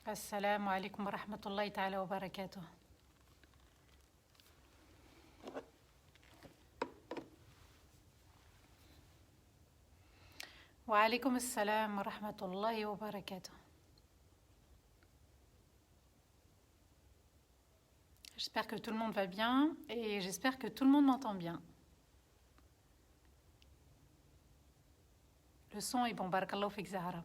السلام عليكم ورحمة الله تعالى وبركاته. وعليكم السلام ورحمة الله وبركاته. J'espère que tout le monde va bien et j'espère que tout le monde m'entend bien. Le son est bon, barakallahu fik Zahra.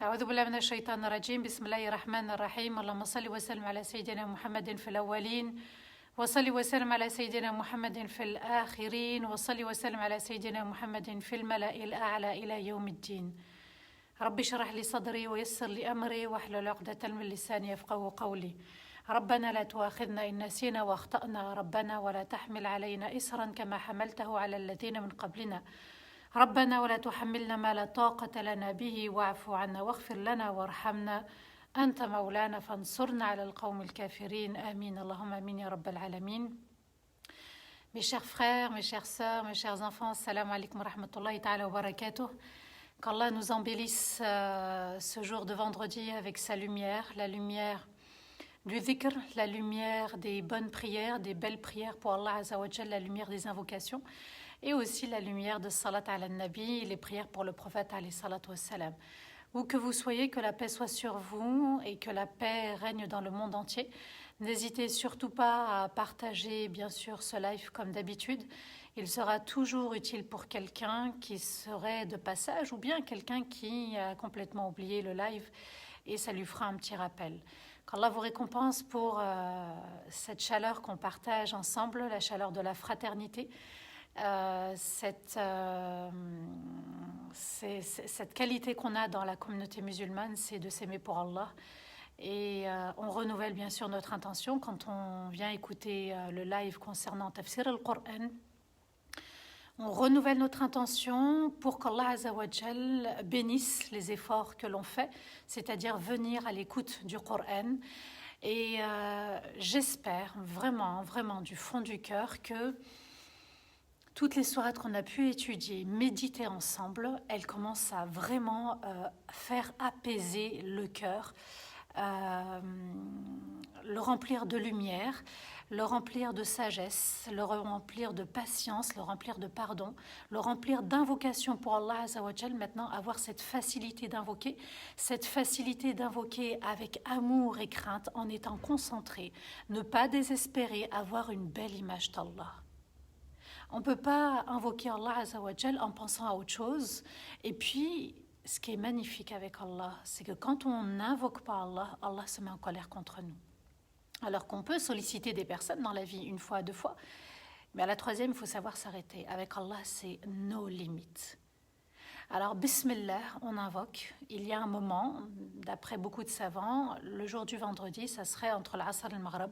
أعوذ بالله من الشيطان الرجيم بسم الله الرحمن الرحيم اللهم صل وسلم على سيدنا محمد في الأولين وصل وسلم على سيدنا محمد في الآخرين وصل وسلم على سيدنا محمد في الملأ الأعلى إلى يوم الدين. رب اشرح لي صدري ويسر لي أمري واحلل عقدة من لساني يفقهوا قولي. ربنا لا تؤاخذنا إن نسينا وأخطأنا ربنا ولا تحمل علينا إصرا كما حملته على الذين من قبلنا ربنا ولا تحملنا ما لا طاقة لنا به واعف عنا واغفر لنا وارحمنا أنت مولانا فانصرنا على القوم الكافرين آمين اللهم آمين يا رب العالمين. Mes chers frères, mes chères sœurs, mes chers enfants, salam alaikum wa rahmatullahi ta'ala wa barakatuh. Qu'Allah nous embellisse ce jour de vendredi avec sa lumière, la lumière du dhikr, la lumière des bonnes prières, des belles prières pour Allah Azza wa Jalla, la lumière des invocations et aussi la lumière de salat ala nabi, les prières pour le prophète alayhi salatu wassalam. Où que vous soyez, que la paix soit sur vous et que la paix règne dans le monde entier. N'hésitez surtout pas à partager bien sûr ce live comme d'habitude. Il sera toujours utile pour quelqu'un qui serait de passage ou bien quelqu'un qui a complètement oublié le live et ça lui fera un petit rappel. Qu'Allah vous récompense pour cette chaleur qu'on partage ensemble, la chaleur de la fraternité. Cette qualité qu'on a dans la communauté musulmane, c'est de s'aimer pour Allah. Et on renouvelle bien sûr notre intention quand on vient écouter le live concernant Tafsir al-Qur'an. On renouvelle notre intention pour qu'Allah Azza wa Jal bénisse les efforts que l'on fait, c'est-à-dire venir à l'écoute du Qur'an. Et j'espère vraiment, vraiment du fond du cœur que toutes les sourates qu'on a pu étudier, méditer ensemble, elles commencent à vraiment faire apaiser le cœur, le remplir de lumière, le remplir de sagesse, le remplir de patience, le remplir de pardon, le remplir d'invocation pour Allah Azza wa Jal. Maintenant, avoir cette facilité d'invoquer avec amour et crainte, en étant concentré, ne pas désespérer, avoir une belle image d'Allah. On ne peut pas invoquer Allah Azza wa Jal en pensant à autre chose. Et puis, ce qui est magnifique avec Allah, c'est que quand on n'invoque pas Allah, Allah se met en colère contre nous. Alors qu'on peut solliciter des personnes dans la vie une fois, deux fois, mais à la troisième, il faut savoir s'arrêter. Avec Allah, c'est nos limites. Alors, Bismillah, on invoque. Il y a un moment, d'après beaucoup de savants, le jour du vendredi, ça serait entre l'Asr et le Maghrib,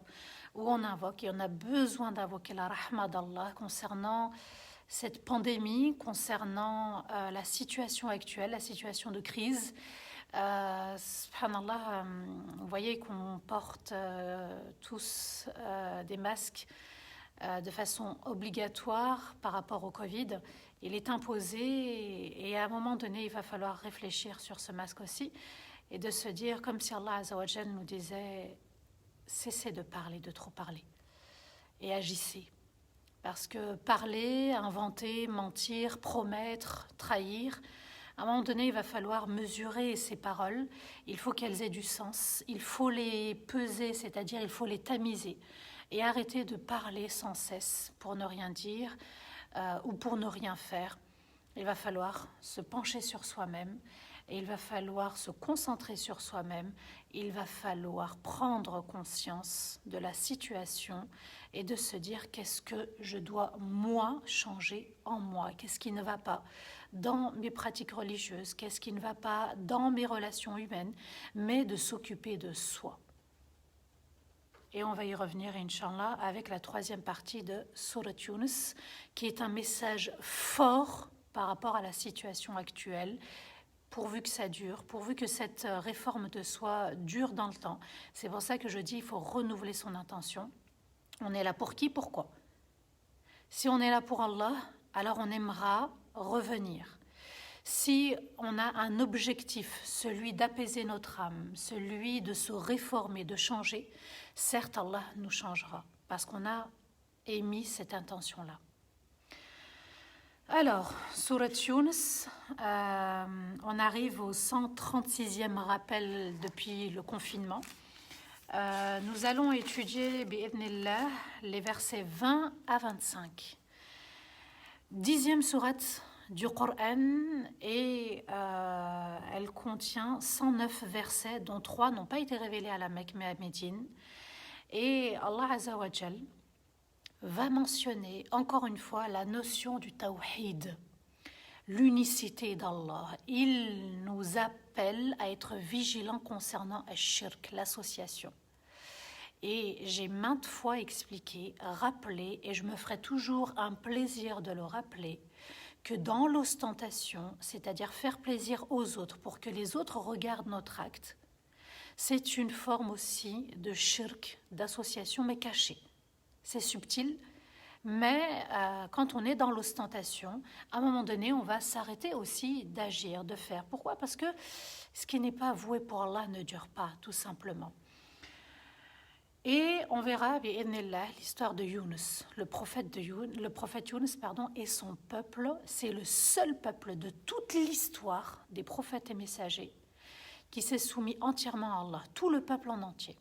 où on invoque, et on a besoin d'invoquer la rahma d'Allah concernant cette pandémie, concernant la situation actuelle, la situation de crise. Subhanallah, vous voyez qu'on porte tous des masques de façon obligatoire par rapport au Covid. Il est imposé et à un moment donné, il va falloir réfléchir sur ce masque aussi et de se dire, comme si Allah Azza wa Jal nous disait, cessez de parler, de trop parler et agissez. Parce que parler, inventer, mentir, promettre, trahir, à un moment donné, il va falloir mesurer ces paroles. Il faut qu'elles aient du sens. Il faut les peser, c'est-à-dire il faut les tamiser. Et arrêter de parler sans cesse pour ne rien dire ou pour ne rien faire. Il va falloir se pencher sur soi-même et il va falloir se concentrer sur soi-même. Il va falloir prendre conscience de la situation et de se dire qu'est-ce que je dois moi changer en moi, qu'est-ce qui ne va pas dans mes pratiques religieuses, qu'est-ce qui ne va pas dans mes relations humaines, mais de s'occuper de soi. Et on va y revenir, Inch'Allah, avec la troisième partie de Surat Yunus, qui est un message fort par rapport à la situation actuelle, pourvu que ça dure, pourvu que cette réforme de soi dure dans le temps. C'est pour ça que je dis qu'il faut renouveler son intention. On est là pour qui? Pourquoi? Si on est là pour Allah, alors on aimera revenir. Si on a un objectif, celui d'apaiser notre âme, celui de se réformer, de changer, certes Allah nous changera parce qu'on a émis cette intention-là. Alors, Surat Yunus, on arrive au 136e rappel depuis le confinement. Nous allons étudier, bi'idhnillah, les versets 20 à 25. 10e sourate du Coran et elle contient 109 versets, dont 3 n'ont pas été révélés à la Mecque mais à Médine. Et Allah Azza wa Jal va mentionner encore une fois la notion du tawhid, l'unicité d'Allah. Il nous appelle à être vigilants concernant al-shirk, l'association. Et j'ai maintes fois expliqué, rappelé, et je me ferai toujours un plaisir de le rappeler, que dans l'ostentation, c'est-à-dire faire plaisir aux autres pour que les autres regardent notre acte, c'est une forme aussi de shirk, d'association, mais cachée. C'est subtil, mais quand on est dans l'ostentation, à un moment donné, on va s'arrêter aussi d'agir, de faire. Pourquoi ? Parce que ce qui n'est pas voué pour Allah ne dure pas, tout simplement. Et on verra, bi'idhnillah, l'histoire de Yunus, le prophète Yunus, et son peuple. C'est le seul peuple de toute l'histoire des prophètes et messagers qui s'est soumis entièrement à Allah, tout le peuple en entier.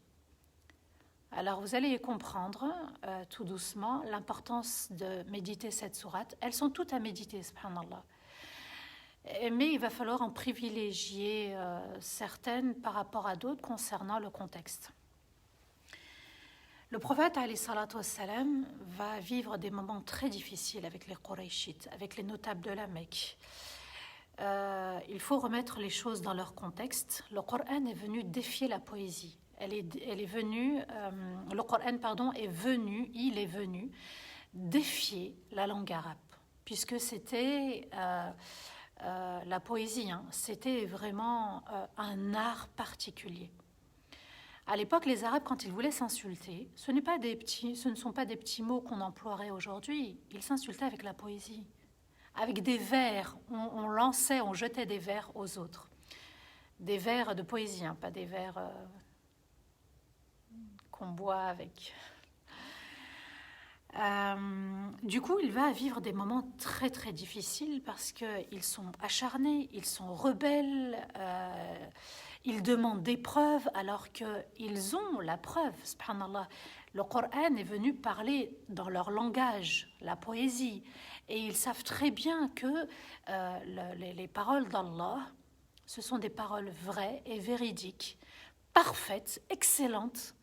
Alors vous allez comprendre tout doucement l'importance de méditer cette sourate. Elles sont toutes à méditer, subhanallah. Mais il va falloir en privilégier certaines par rapport à d'autres concernant le contexte. Le prophète alayhi salatu wassalam va vivre des moments très difficiles avec les Qurayshites, avec les notables de la Mecque. Il faut remettre les choses dans leur contexte. Le Coran est venu défier la poésie. Le Coran, il est venu défier la langue arabe, puisque c'était la poésie, c'était vraiment un art particulier. À l'époque, les Arabes, quand ils voulaient s'insulter, ce ne sont pas des petits mots qu'on emploierait aujourd'hui. Ils s'insultaient avec la poésie, avec des vers. On jetait des vers aux autres. Des vers de poésie, pas des vers qu'on boit avec. Du coup, il va vivre des moments très très difficiles parce qu'ils sont acharnés, ils sont rebelles, ils demandent des preuves alors qu'ils ont la preuve, subhanallah. Le Coran est venu parler dans leur langage, la poésie, et ils savent très bien que les paroles d'Allah, ce sont des paroles vraies et véridiques, parfaites, excellentes,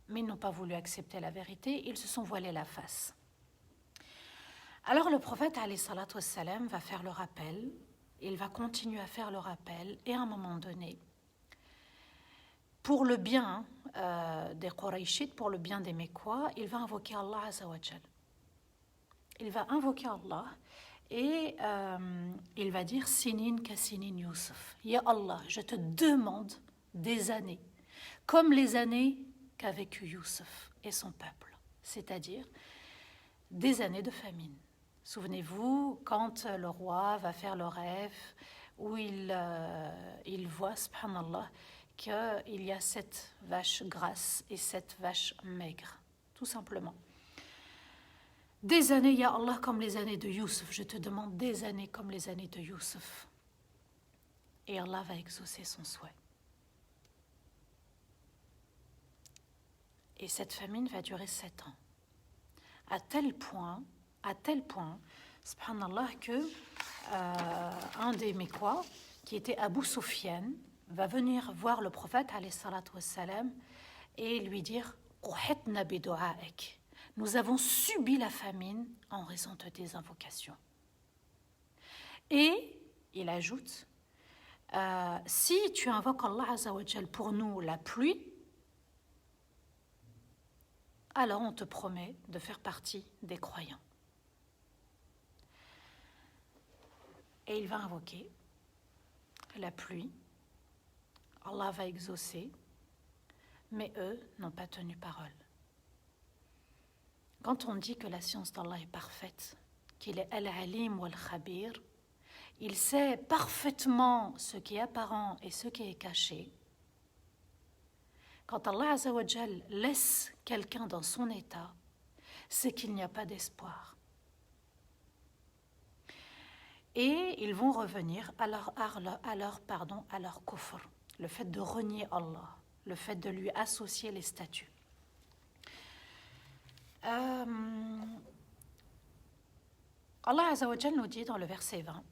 mais ils n'ont pas voulu accepter la vérité, ils se sont voilés la face. Alors le prophète alayhi salatu wassalam va faire le rappel, il va continuer à faire le rappel, et à un moment donné, pour le bien des Qurayshites, pour le bien des Mécois, il va invoquer Allah Azza wa Jal. Il va invoquer Allah et il va dire Sinin ka sinin Yusuf. Ya Allah, je te demande des années, comme les années qu'a vécu Youssef et son peuple, c'est-à-dire des années de famine. Souvenez-vous, quand le roi va faire le rêve où il voit, subhanallah, qu'il y a 7 vaches grasses et 7 vaches maigres, tout simplement. Des années, ya Allah, comme les années de Youssef, je te demande des années comme les années de Youssef. Et Allah va exaucer son souhait. Et cette famine va durer 7 ans. À tel point, subhanallah, que un des Mécois, qui était Abu Sufyan, va venir voir le prophète, alayhi salatu wassalam, et lui dire « Quhetna bidu'aek » nous avons subi la famine en raison de tes invocations. Et il ajoute si tu invoques Allah Azza wa Jal pour nous la pluie, alors on te promet de faire partie des croyants. Et il va invoquer la pluie, Allah va exaucer, mais eux n'ont pas tenu parole. Quand on dit que la science d'Allah est parfaite, qu'il est Al-Alim ou Al-Khabir, il sait parfaitement ce qui est apparent et ce qui est caché. Quand Allah Azza wa Jal laisse quelqu'un dans son état, c'est qu'il n'y a pas d'espoir. Et ils vont revenir à leur kufr, le fait de renier Allah, le fait de lui associer les statuts. Allah Azza wa Jal nous dit dans le verset 20,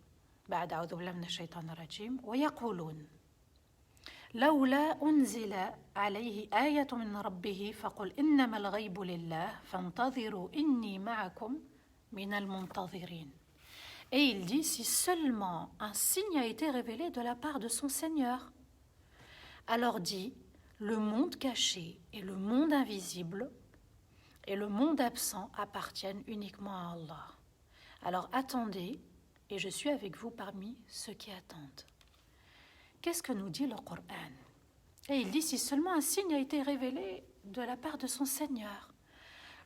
بعد أعوذ بالله من الشيطان الرجيم ويقولون لولا أنزل عليه آية من ربه فقل إنما الغيب لله فانتظروا إني معكم من المنتظرين. Et il dit, si seulement un signe a été révélé de la part de son Seigneur, alors dit, le monde caché et le monde invisible et le monde absent appartiennent uniquement à Allah. Alors attendez, et je suis avec vous parmi ceux qui attendent. Qu'est-ce que nous dit le Coran? Et il dit, si seulement un signe a été révélé de la part de son Seigneur.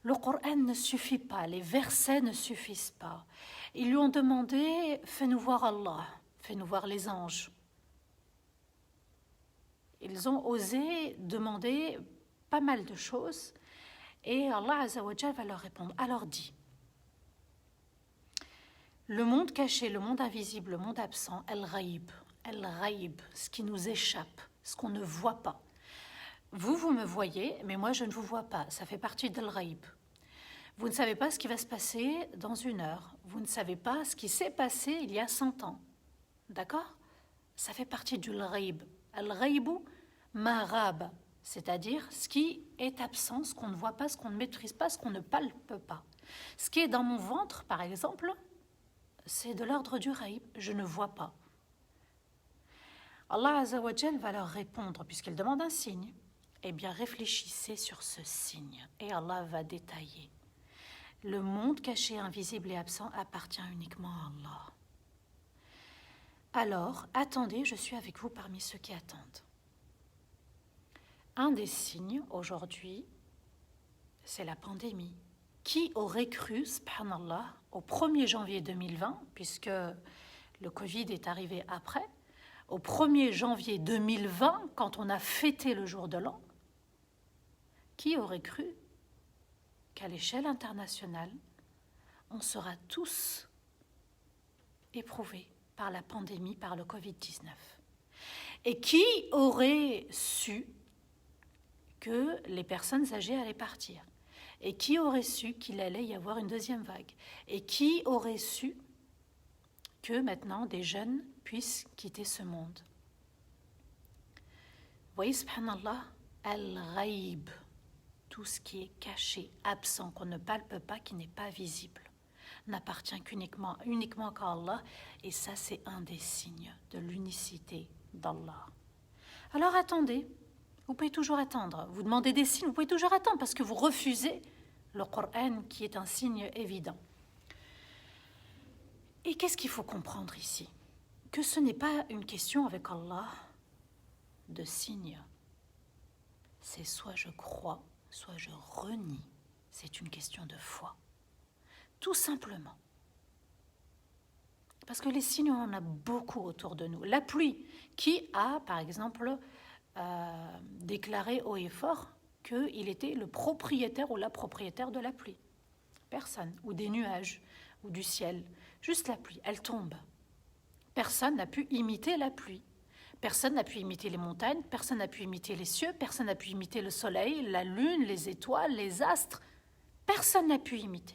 Le Coran ne suffit pas, les versets ne suffisent pas. Ils lui ont demandé, fais-nous voir Allah, fais-nous voir les anges. Ils ont osé demander pas mal de choses et Allah Azza wa Jal va leur répondre. Alors dis, le monde caché, le monde invisible, le monde absent, al-ghaib, ce qui nous échappe, ce qu'on ne voit pas. Vous me voyez, mais moi je ne vous vois pas. Ça fait partie de al-ghaib. Vous ne savez pas ce qui va se passer dans 1 heure. Vous ne savez pas ce qui s'est passé il y a 100 ans. D'accord? Ça fait partie du al-ghaib. Al-ghaibu marab, c'est-à-dire ce qui est absent, ce qu'on ne voit pas, ce qu'on ne maîtrise pas, ce qu'on ne palpe pas. Ce qui est dans mon ventre, par exemple, c'est de l'ordre du ghaib. Je ne vois pas. Allah Azza wa Jal va leur répondre, puisqu'il demande un signe. Eh bien, réfléchissez sur ce signe. Et Allah va détailler. Le monde caché, invisible et absent appartient uniquement à Allah. Alors, attendez, je suis avec vous parmi ceux qui attendent. Un des signes aujourd'hui, c'est la pandémie. Qui aurait cru, subhanallah, au 1er janvier 2020, puisque le Covid est arrivé après, au 1er janvier 2020, quand on a fêté le jour de l'an, qui aurait cru qu'à l'échelle internationale, on sera tous éprouvés par la pandémie, par le Covid-19? Et qui aurait su que les personnes âgées allaient partir? Et qui aurait su qu'il allait y avoir une deuxième vague? Et qui aurait su que maintenant des jeunes puissent quitter ce monde? Vous voyez, subhanallah, al-ghaib, tout ce qui est caché, absent, qu'on ne palpe pas, qui n'est pas visible, n'appartient uniquement qu'à Allah. Et ça, c'est un des signes de l'unicité d'Allah. Alors attendez, vous pouvez toujours attendre. Vous demandez des signes, vous pouvez toujours attendre parce que vous refusez le Coran qui est un signe évident. Et qu'est-ce qu'il faut comprendre ici? Que ce n'est pas une question avec Allah de signes. C'est soit je crois, soit je renie. C'est une question de foi. Tout simplement. Parce que les signes, on en a beaucoup autour de nous. La pluie, qui a, par exemple, déclaré haut et fort qu'il était le propriétaire ou la propriétaire de la pluie? Personne. Ou des nuages, ou du ciel. Juste la pluie, elle tombe. Personne n'a pu imiter la pluie. Personne n'a pu imiter les montagnes, personne n'a pu imiter les cieux, personne n'a pu imiter le soleil, la lune, les étoiles, les astres. Personne n'a pu imiter.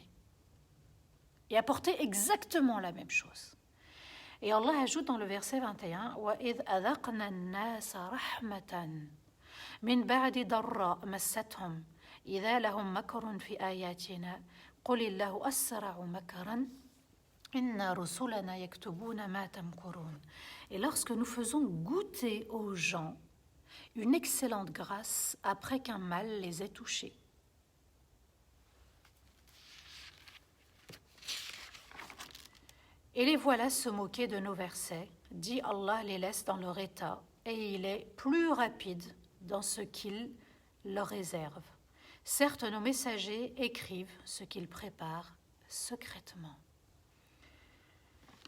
Et apporter exactement la même chose. Et Allah ajoute dans le verset 21, وَإِذْ أَذَقْنَا النَّاسَ رَحْمَةً مِنْ بَعْدِ ضَرَّاءٍ مَسَّتْهُمْ إِذَا لَهُمْ مَكْرٌ فِي آيَاتِنَا قُلِ اللَّهُ أَسْرَعُ مَكْرًا إِنَّ رُسُلَنَا يَكْتُبُونَ مَا تَمْكُرُونَ. Et lorsque nous faisons goûter aux gens une excellente grâce après qu'un mal les ait touchés. Et les voilà se moquer de nos versets, dit Allah les laisse dans leur état, et il est plus rapide dans ce qu'il leur réserve. Certes, nos messagers écrivent ce qu'ils préparent secrètement.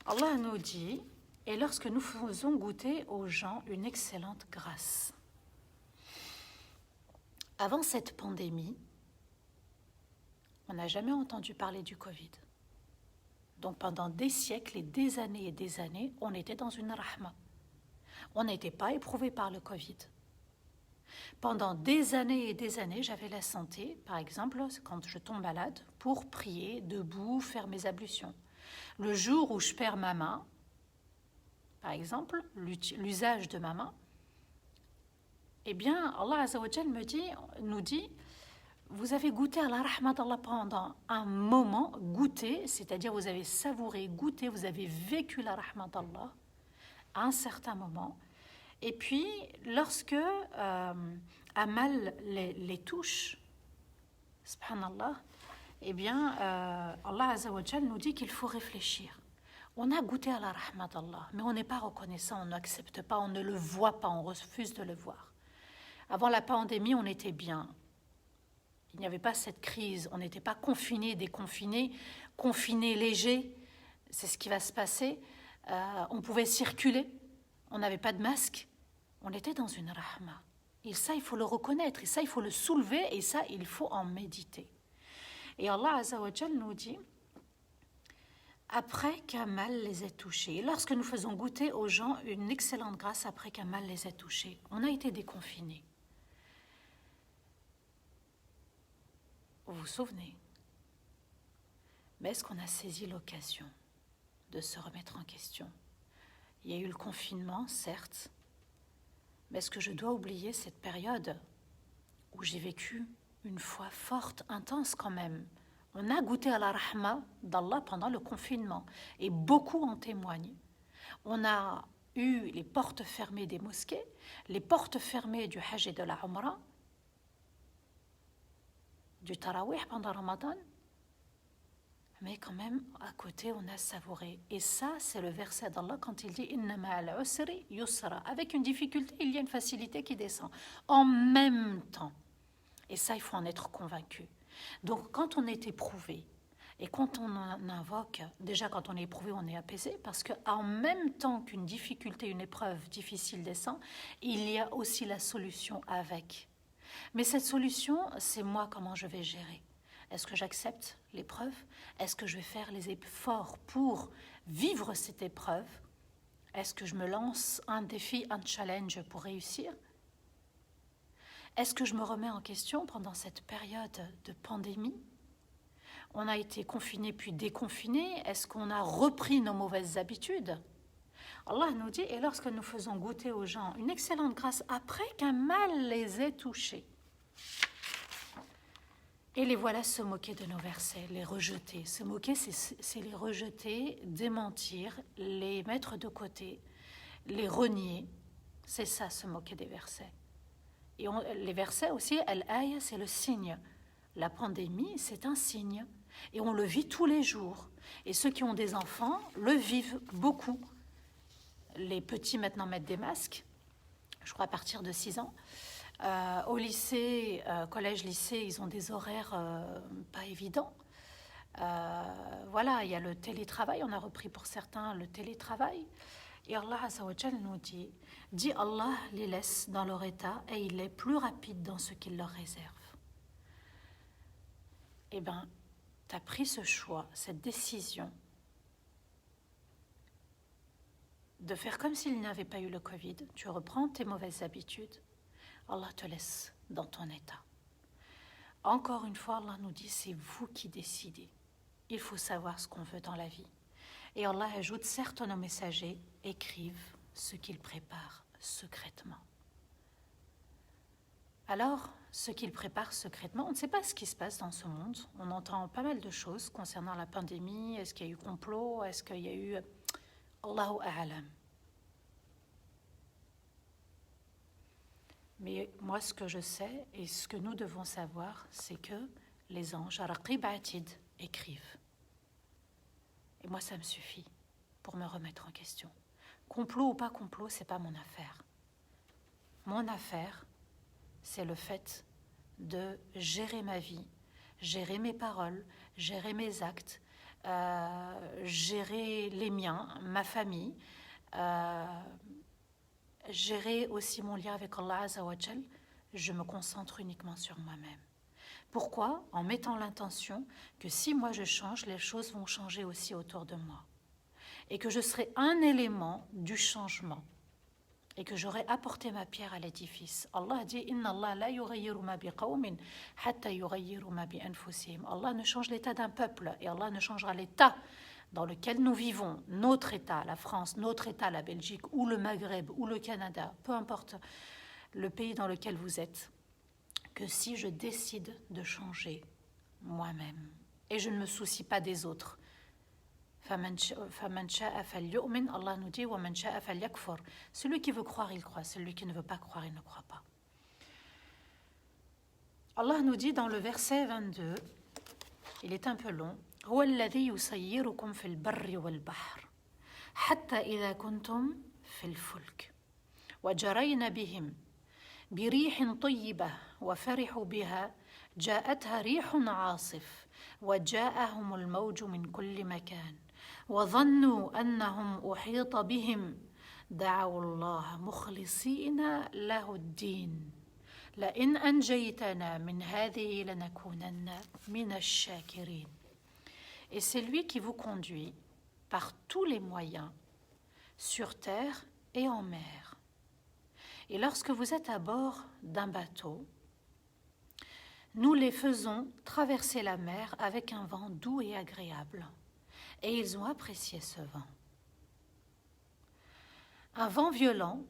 Allah nous dit, et lorsque nous faisons goûter aux gens une excellente grâce. Avant cette pandémie, on n'a jamais entendu parler du Covid. Donc pendant des siècles et des années, on était dans une rahma. On n'était pas éprouvé par le Covid. Pendant des années et des années, j'avais la santé, par exemple, quand je tombe malade, pour prier, debout, faire mes ablutions. Le jour où je perds ma main, par exemple, l'usage de ma main, eh bien, Allah Azza wa Jal nous dit, vous avez goûté à la rahmat d'Allah pendant un moment, goûté, c'est-à-dire vous avez savouré, goûté, vous avez vécu la rahmat d'Allah à un certain moment. Et puis, lorsque Amal les touche, subhanallah, eh bien, Allah Azza wa Jal nous dit qu'il faut réfléchir. On a goûté à la rahmat d'Allah, mais on n'est pas reconnaissant, on n'accepte pas, on ne le voit pas, on refuse de le voir. Avant la pandémie, on était bien. Il n'y avait pas cette crise, on n'était pas confinés, déconfinés, confinés légers, c'est ce qui va se passer. On pouvait circuler, on n'avait pas de masque, on était dans une rahma. Et ça, il faut le reconnaître, et ça, il faut le soulever, et ça, il faut en méditer. Et Allah Azza wa Jal nous dit, après qu'un mal les ait touchés, lorsque nous faisons goûter aux gens une excellente grâce après qu'un mal les ait touchés, on a été déconfinés. Vous vous souvenez? Mais est-ce qu'on a saisi l'occasion de se remettre en question? Il y a eu le confinement, certes, mais est-ce que je dois oublier cette période où j'ai vécu une foi forte, intense quand même? On a goûté à la rahma d'Allah pendant le confinement, et beaucoup en témoignent. On a eu les portes fermées des mosquées, les portes fermées du Hajj et de la Umrah, du Tarawih pendant Ramadan, mais quand même, à côté, on a savouré. Et ça, c'est le verset d'Allah quand il dit « Inna ma'al usri yusra ». Avec une difficulté, il y a une facilité qui descend. En même temps. Et ça, il faut en être convaincu. Donc, quand on est éprouvé, et quand on invoque, déjà quand on est éprouvé, on est apaisé, parce qu'en même temps qu'une difficulté, une épreuve difficile descend, il y a aussi la solution avec. Mais cette solution, c'est moi comment je vais gérer. Est-ce que j'accepte l'épreuve? Est-ce que je vais faire les efforts pour vivre cette épreuve? Est-ce que je me lance un défi, un challenge pour réussir? Est-ce que je me remets en question pendant cette période de pandémie? On a été confinés puis déconfinés. Est-ce qu'on a repris nos mauvaises habitudes? Allah nous dit, et lorsque nous faisons goûter aux gens une excellente grâce après qu'un mal les ait touchés, et les voilà se moquer de nos versets, les rejeter. Se moquer, c'est les rejeter, démentir, les mettre de côté, les renier. C'est ça, se moquer des versets. Et les versets aussi, al-aya, c'est le signe. La pandémie, c'est un signe. Et on le vit tous les jours. Et ceux qui ont des enfants le vivent beaucoup. Les petits maintenant mettent des masques, je crois à partir de 6 ans. Au lycée, collège, lycée, ils ont des horaires pas évidents. Voilà, il y a le télétravail, on a repris pour certains le télétravail. Et Allah Azza wa Jal nous dit Allah les laisse dans leur état et il est plus rapide dans ce qu'il leur réserve. Eh bien, tu as pris ce choix, cette décision de faire comme s'il n'y avait pas eu le Covid. Tu reprends tes mauvaises habitudes. Allah te laisse dans ton état. Encore une fois, Allah nous dit, c'est vous qui décidez. Il faut savoir ce qu'on veut dans la vie. Et Allah ajoute, certes, nos messagers écrivent ce qu'ils préparent secrètement. Alors, ce qu'ils préparent secrètement, on ne sait pas ce qui se passe dans ce monde. On entend pas mal de choses concernant la pandémie. Est-ce qu'il y a eu complot? Est-ce qu'il y a eu... Allahu a'lam. Mais moi, ce que je sais et ce que nous devons savoir, c'est que les anges, Raqib Atid, écrivent. Et moi, ça me suffit pour me remettre en question. Complot ou pas complot, c'est pas mon affaire. Mon affaire, c'est le fait de gérer ma vie, gérer mes paroles, gérer mes actes, gérer les miens, ma famille, gérer aussi mon lien avec Allah Azza wa Jal, je me concentre uniquement sur moi-même. Pourquoi? En mettant l'intention que si moi je change, les choses vont changer aussi autour de moi. Et que je serai un élément du changement. Et que j'aurai apporté ma pierre à l'édifice. Allah dit Inna Allah la yughayyiru ma biqawmin hatta yughayyiru ma bi anfusihim. Allah ne change l'état d'un peuple et Allah ne changera l'état dans lequel nous vivons, notre état, la France, notre état, la Belgique, ou le Maghreb, ou le Canada, peu importe le pays dans lequel vous êtes, que si je décide de changer moi-même et je ne me soucie pas des autres. فَمَنْ شَاءَ فَلْيُؤْمِنْ Allah nous dit وَمَنْ شَاءَ فَلْيَكْفُرْ. Celui qui veut croire, il croit. Celui qui ne veut pas croire, il ne croit pas. Allah nous dit dans le verset 22, il est un peu long, هو الذي يسيركم في البر والبحر حتى إذا كنتم في الفلك وجرين بهم بريح طيبة وفرحوا بها جاءتها ريح عاصف وجاءهم الموج من كل مكان وظنوا أنهم أحيط بهم دعوا الله مخلصين له الدين لئن أنجيتنا من هذه لنكونن من الشاكرين. Et c'est lui qui vous conduit par tous les moyens, sur terre et en mer. Et lorsque vous êtes à bord d'un bateau, nous les faisons traverser la mer avec un vent doux et agréable. Et ils ont apprécié ce vent. Un vent violent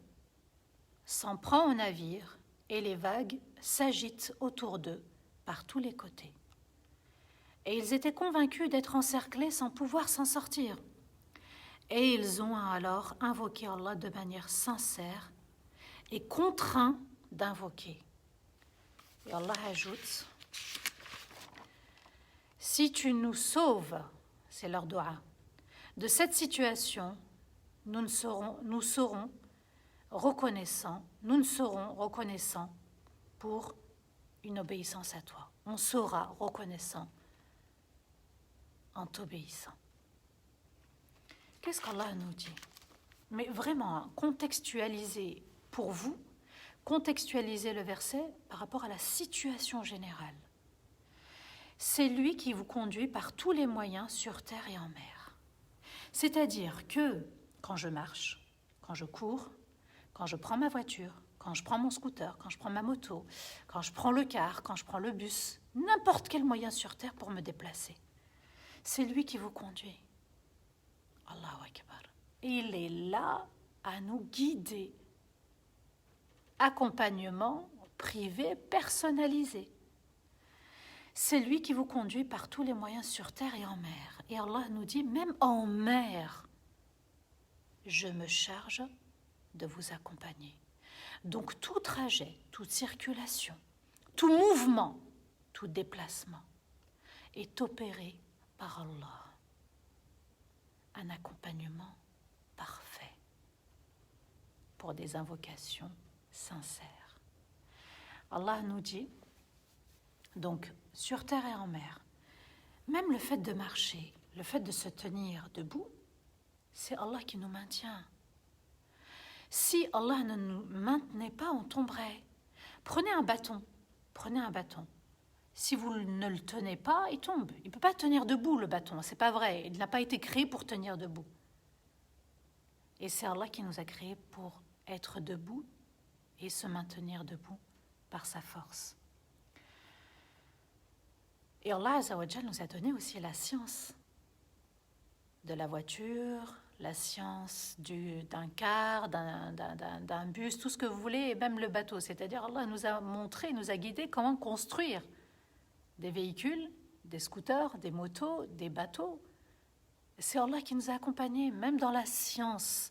s'en prend au navire et les vagues s'agitent autour d'eux par tous les côtés. Et ils étaient convaincus d'être encerclés sans pouvoir s'en sortir. Et ils ont alors invoqué Allah de manière sincère et contraints d'invoquer. Et Allah ajoute, si tu nous sauves, c'est leur doua, de cette situation, nous serons reconnaissants pour une obéissance à toi. On sera reconnaissant en t'obéissant. Qu'est-ce qu'Allah nous dit? Mais vraiment, contextualisez pour vous, contextualisez le verset par rapport à la situation générale. C'est lui qui vous conduit par tous les moyens sur terre et en mer. C'est-à-dire que quand je marche, quand je cours, quand je prends ma voiture, quand je prends mon scooter, quand je prends ma moto, quand je prends le car, quand je prends le bus, n'importe quel moyen sur terre pour me déplacer, c'est lui qui vous conduit. Allahu Akbar. Et il est là à nous guider. Accompagnement privé, personnalisé. C'est lui qui vous conduit par tous les moyens sur terre et en mer. Et Allah nous dit, même en mer, je me charge de vous accompagner. Donc tout trajet, toute circulation, tout mouvement, tout déplacement est opéré par Allah. Un accompagnement parfait pour des invocations sincères. Allah nous dit, donc sur terre et en mer, même le fait de marcher, le fait de se tenir debout, c'est Allah qui nous maintient. Si Allah ne nous maintenait pas, on tomberait. Prenez un bâton. Si vous ne le tenez pas, il tombe. Il ne peut pas tenir debout, le bâton. C'est pas vrai. Il n'a pas été créé pour tenir debout. Et c'est Allah qui nous a créés pour être debout et se maintenir debout par sa force. Et Allah Azza wa Jal nous a donné aussi la science de la voiture, la science d'un car, d'un bus, tout ce que vous voulez, et même le bateau. C'est-à-dire Allah nous a montré, nous a guidé comment construire des véhicules, des scooters, des motos, des bateaux. C'est Allah qui nous a accompagnés, même dans la science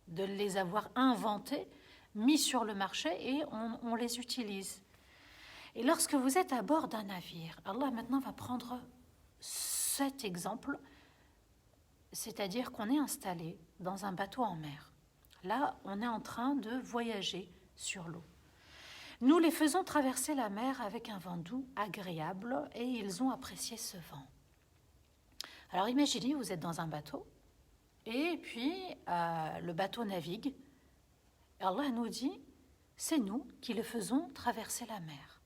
de les avoir inventés, mis sur le marché et on les utilise. Et lorsque vous êtes à bord d'un navire, Allah maintenant va prendre cet exemple, c'est-à-dire qu'on est installé dans un bateau en mer. Là, on est en train de voyager sur l'eau. Nous les faisons traverser la mer avec un vent doux, agréable, et ils ont apprécié ce vent. Alors imaginez, vous êtes dans un bateau, et puis le bateau navigue, et Allah nous dit, c'est nous qui le faisons traverser la mer.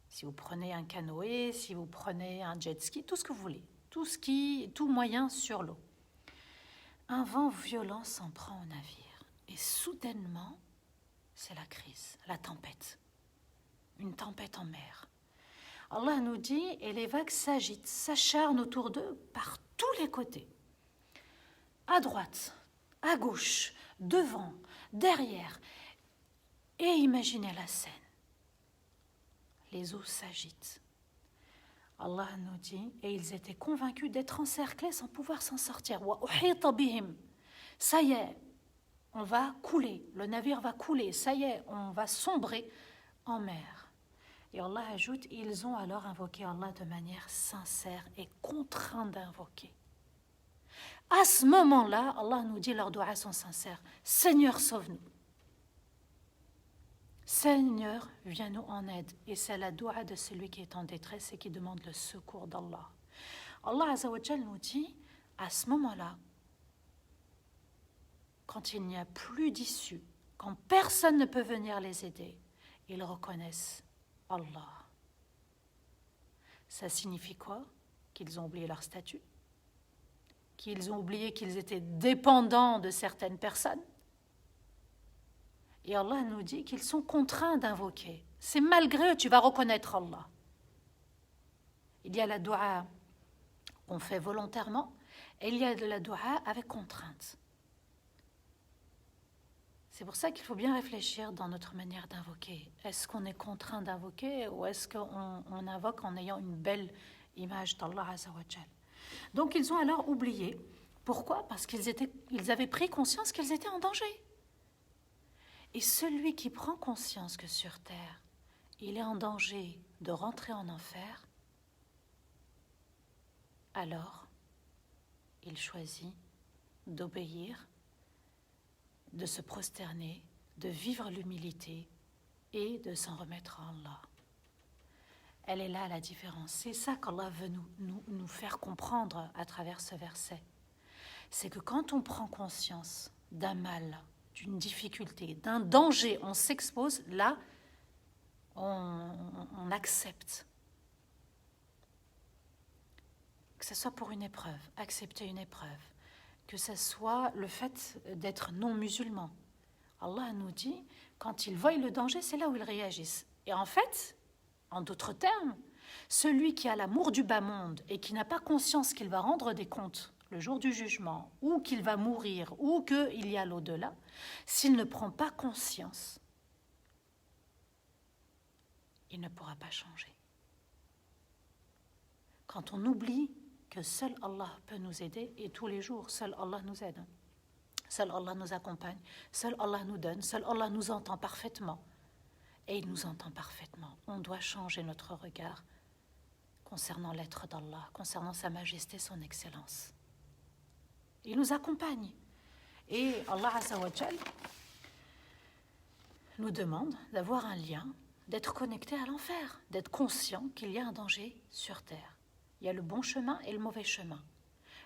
Si vous prenez un canoë, si vous prenez un jet ski, tout ce que vous voulez, tout moyen sur l'eau. Un vent violent s'en prend au navire, et soudainement, c'est la crise, la tempête, une tempête en mer. Allah nous dit, et les vagues s'agitent, s'acharnent autour d'eux par tous les côtés. À droite, à gauche, devant, derrière. Et imaginez la scène. Les eaux s'agitent. Allah nous dit, et ils étaient convaincus d'être encerclés sans pouvoir s'en sortir. Wa uhita bihim. Ça y est, on va couler, le navire va couler, ça y est, on va sombrer en mer. Et Allah ajoute, ils ont alors invoqué Allah de manière sincère et contraints d'invoquer. À ce moment-là, Allah nous dit, leurs doigts sont sincères. Seigneur, sauve-nous. Seigneur, viens-nous en aide. Et c'est la doua de celui qui est en détresse et qui demande le secours d'Allah. Allah Azza wa Jal nous dit, à ce moment-là, quand il n'y a plus d'issue, quand personne ne peut venir les aider, ils reconnaissent Allah. Ça signifie quoi? Qu'ils ont oublié leur statut, qu'ils ont oublié qu'ils étaient dépendants de certaines personnes. Et Allah nous dit qu'ils sont contraints d'invoquer. C'est malgré eux, tu vas reconnaître Allah. Il y a la doua qu'on fait volontairement et il y a de la doua avec contrainte. C'est pour ça qu'il faut bien réfléchir dans notre manière d'invoquer. Est-ce qu'on est contraint d'invoquer ou est-ce qu'on invoque en ayant une belle image d'Allah Azza wa Jal? Donc ils ont alors oublié. Pourquoi? Parce qu'ils avaient pris conscience qu'ils étaient en danger. Et celui qui prend conscience que sur terre, il est en danger de rentrer en enfer, alors il choisit d'obéir, de se prosterner, de vivre l'humilité et de s'en remettre à Allah. Elle est là la différence. C'est ça qu'Allah veut nous faire comprendre à travers ce verset. C'est que quand on prend conscience d'un mal, d'une difficulté, d'un danger, on s'expose, là, on accepte. Que ce soit pour une épreuve, accepter une épreuve, que ce soit le fait d'être non-musulman. Allah nous dit, quand ils voient le danger, c'est là où ils réagissent. Et en fait, en d'autres termes, celui qui a l'amour du bas monde et qui n'a pas conscience qu'il va rendre des comptes le jour du jugement, ou qu'il va mourir, ou qu'il y a l'au-delà, s'il ne prend pas conscience, il ne pourra pas changer. Quand on oublie que seul Allah peut nous aider, et tous les jours, seul Allah nous aide, seul Allah nous accompagne, seul Allah nous donne, seul Allah nous entend parfaitement, et il nous entend parfaitement. On doit changer notre regard concernant l'être d'Allah, concernant sa majesté, son excellence. Il nous accompagne. Et Allah Azza wa Jal nous demande d'avoir un lien, d'être connecté à l'enfer, d'être conscient qu'il y a un danger sur terre. Il y a le bon chemin et le mauvais chemin.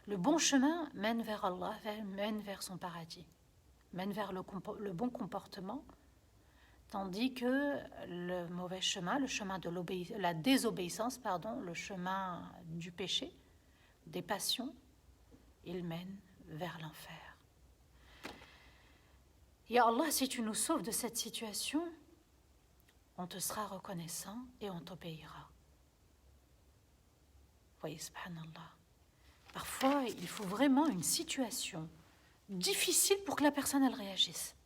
Le bon chemin mène vers Allah, mène vers son paradis, mène vers le bon comportement, tandis que le mauvais chemin, le chemin de la désobéissance, le chemin du péché, des passions, il mène vers l'enfer. Ya Allah, si tu nous sauves de cette situation, on te sera reconnaissant et on t'obéira. Voyez, subhanallah. Parfois, il faut vraiment une situation difficile pour que la personne elle réagisse.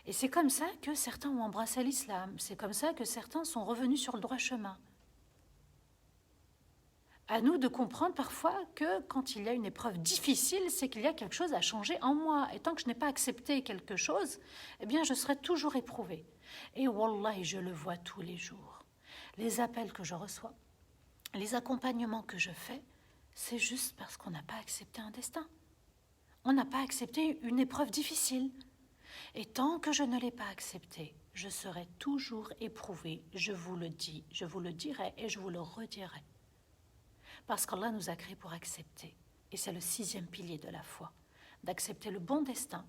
Et c'est comme ça que certains ont embrassé l'islam. C'est comme ça que certains sont revenus sur le droit chemin. À nous de comprendre parfois que quand il y a une épreuve difficile, c'est qu'il y a quelque chose à changer en moi. Et tant que je n'ai pas accepté quelque chose, eh bien je serai toujours éprouvée. Et wallahi, je le vois tous les jours. Les appels que je reçois, les accompagnements que je fais, c'est juste parce qu'on n'a pas accepté un destin. On n'a pas accepté une épreuve difficile. Et tant que je ne l'ai pas accepté, je serai toujours éprouvée. Je vous le dis, je vous le dirai et je vous le redirai. Parce qu'Allah nous a créés pour accepter. Et c'est le 6e pilier de la foi, d'accepter le bon destin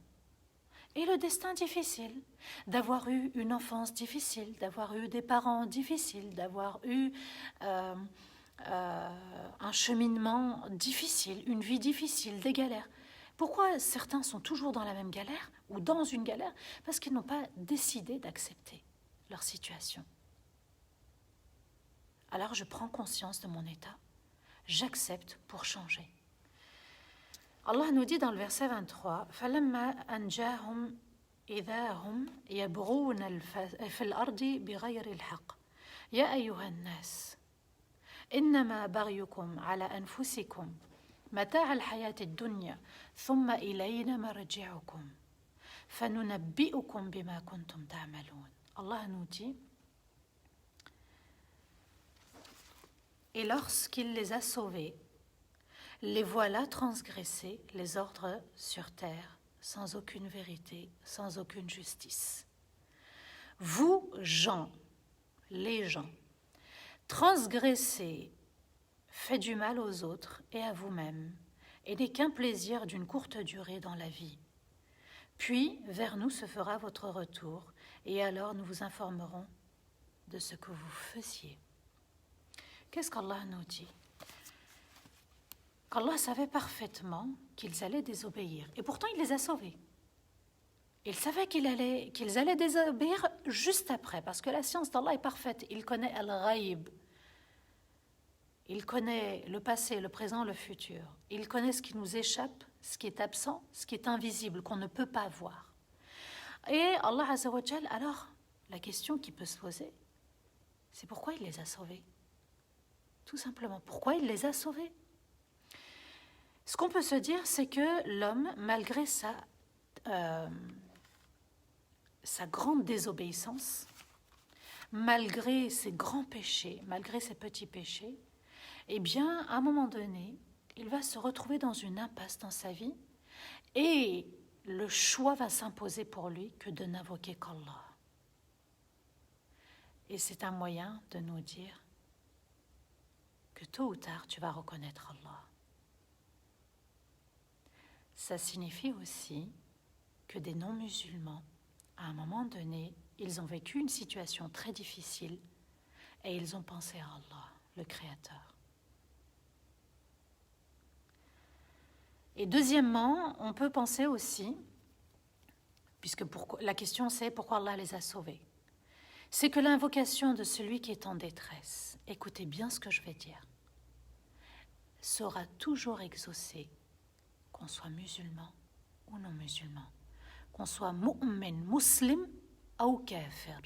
et le destin difficile, d'avoir eu une enfance difficile, d'avoir eu des parents difficiles, d'avoir eu un cheminement difficile, une vie difficile, des galères. Pourquoi certains sont toujours dans la même galère ou dans une galère? Parce qu'ils n'ont pas décidé d'accepter leur situation. Alors je prends conscience de mon état, j'accepte pour changer. Allah nous dit dans le verset 23, فَلَمَّا أَنْجَاهُمْ إِذَا هُمْ يَبْغُونَ فِي الْأَرْضِ بِغَيْرِ الْحَقِّ يَا أَيُّهَا النَّاسِ إِنَّمَا بَغْيُكُمْ عَلَى أَنفُسِكُمْ متاع الحياة الدنيا ثم إلينا مرجعكم فننبئكم بما كنتم تعملون. Allah nous dit, et lorsqu'il les a sauvés, les voilà transgressés les ordres sur terre, sans aucune vérité, sans aucune justice. Vous, gens, les gens, transgressez, faites du mal aux autres et à vous-même, et n'est qu'un plaisir d'une courte durée dans la vie. Puis, vers nous se fera votre retour, et alors nous vous informerons de ce que vous faisiez. Qu'est-ce qu'Allah nous dit? Qu'Allah savait parfaitement qu'ils allaient désobéir. Et pourtant, il les a sauvés. Il savait qu'ils allaient désobéir juste après, parce que la science d'Allah est parfaite. Il connaît al-ghaib. Il connaît le passé, le présent, le futur. Il connaît ce qui nous échappe, ce qui est absent, ce qui est invisible, qu'on ne peut pas voir. Et Allah Azza wa Jal, alors, la question qui peut se poser, c'est pourquoi il les a sauvés? Tout simplement, pourquoi il les a sauvés? Ce qu'on peut se dire, c'est que l'homme, malgré sa grande désobéissance, malgré ses grands péchés, malgré ses petits péchés, eh bien, à un moment donné, il va se retrouver dans une impasse dans sa vie et le choix va s'imposer pour lui que de n'invoquer qu'Allah. Et c'est un moyen de nous dire que tôt ou tard, tu vas reconnaître Allah. Ça signifie aussi que des non-musulmans, à un moment donné, ils ont vécu une situation très difficile et ils ont pensé à Allah, le Créateur. Et deuxièmement, on peut penser aussi, puisque la question c'est pourquoi Allah les a sauvés, c'est que l'invocation de celui qui est en détresse, écoutez bien ce que je vais dire, sera toujours exaucée, qu'on soit musulman ou non musulman, qu'on soit mu'min, muslim ou kafir,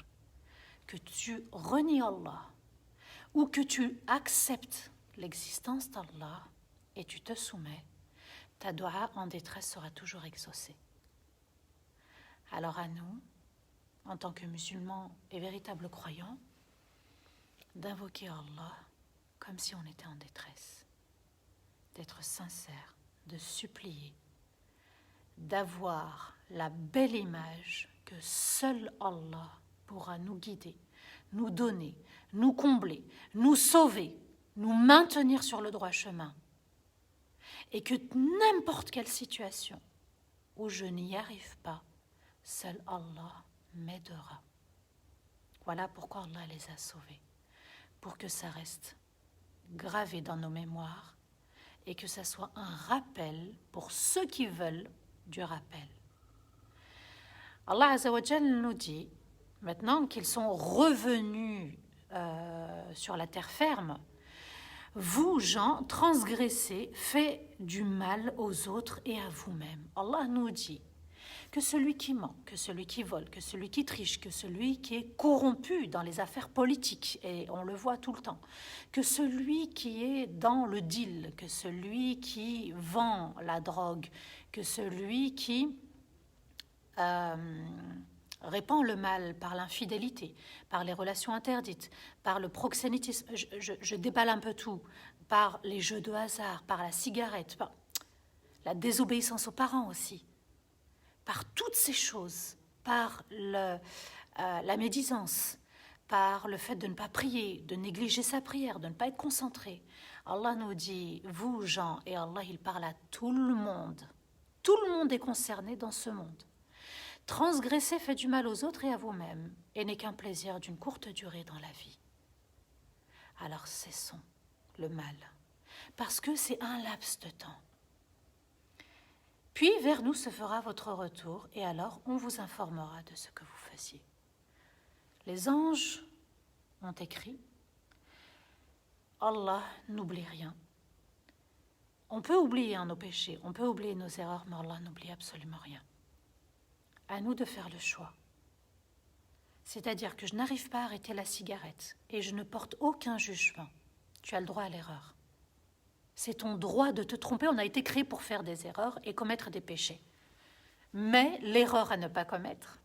que tu renies Allah ou que tu acceptes l'existence d'Allah et tu te soumets, ta doua en détresse sera toujours exaucée. Alors à nous, en tant que musulmans et véritables croyants, d'invoquer Allah comme si on était en détresse, d'être sincère, de supplier, d'avoir la belle image que seul Allah pourra nous guider, nous donner, nous combler, nous sauver, nous maintenir sur le droit chemin. Et que n'importe quelle situation où je n'y arrive pas, seul Allah m'aidera. Voilà pourquoi Allah les a sauvés, pour que ça reste gravé dans nos mémoires et que ça soit un rappel pour ceux qui veulent du rappel. Allah Azza wa Jal nous dit, maintenant qu'ils sont revenus sur la terre ferme, vous, gens, transgressez, faites du mal aux autres et à vous-même. Allah nous dit que celui qui ment, que celui qui vole, que celui qui triche, que celui qui est corrompu dans les affaires politiques, et on le voit tout le temps, que celui qui est dans le deal, que celui qui vend la drogue, que celui qui répand le mal par l'infidélité, par les relations interdites, par le proxénétisme, je déballe un peu tout, par les jeux de hasard, par la cigarette, par la désobéissance aux parents aussi, par toutes ces choses, par la médisance, par le fait de ne pas prier, de négliger sa prière, de ne pas être concentré. Allah nous dit, vous gens, et Allah il parle à tout le monde. Tout le monde est concerné dans ce monde. Transgresser fait du mal aux autres et à vous-même, et n'est qu'un plaisir d'une courte durée dans la vie. Alors cessons le mal, parce que c'est un laps de temps. Puis vers nous se fera votre retour, et alors on vous informera de ce que vous faisiez. Les anges ont écrit, Allah n'oublie rien. On peut oublier nos péchés, on peut oublier nos erreurs, mais Allah n'oublie absolument rien. À nous de faire le choix. C'est-à-dire que je n'arrive pas à arrêter la cigarette et je ne porte aucun jugement. Tu as le droit à l'erreur. C'est ton droit de te tromper. On a été créé pour faire des erreurs et commettre des péchés. Mais l'erreur à ne pas commettre,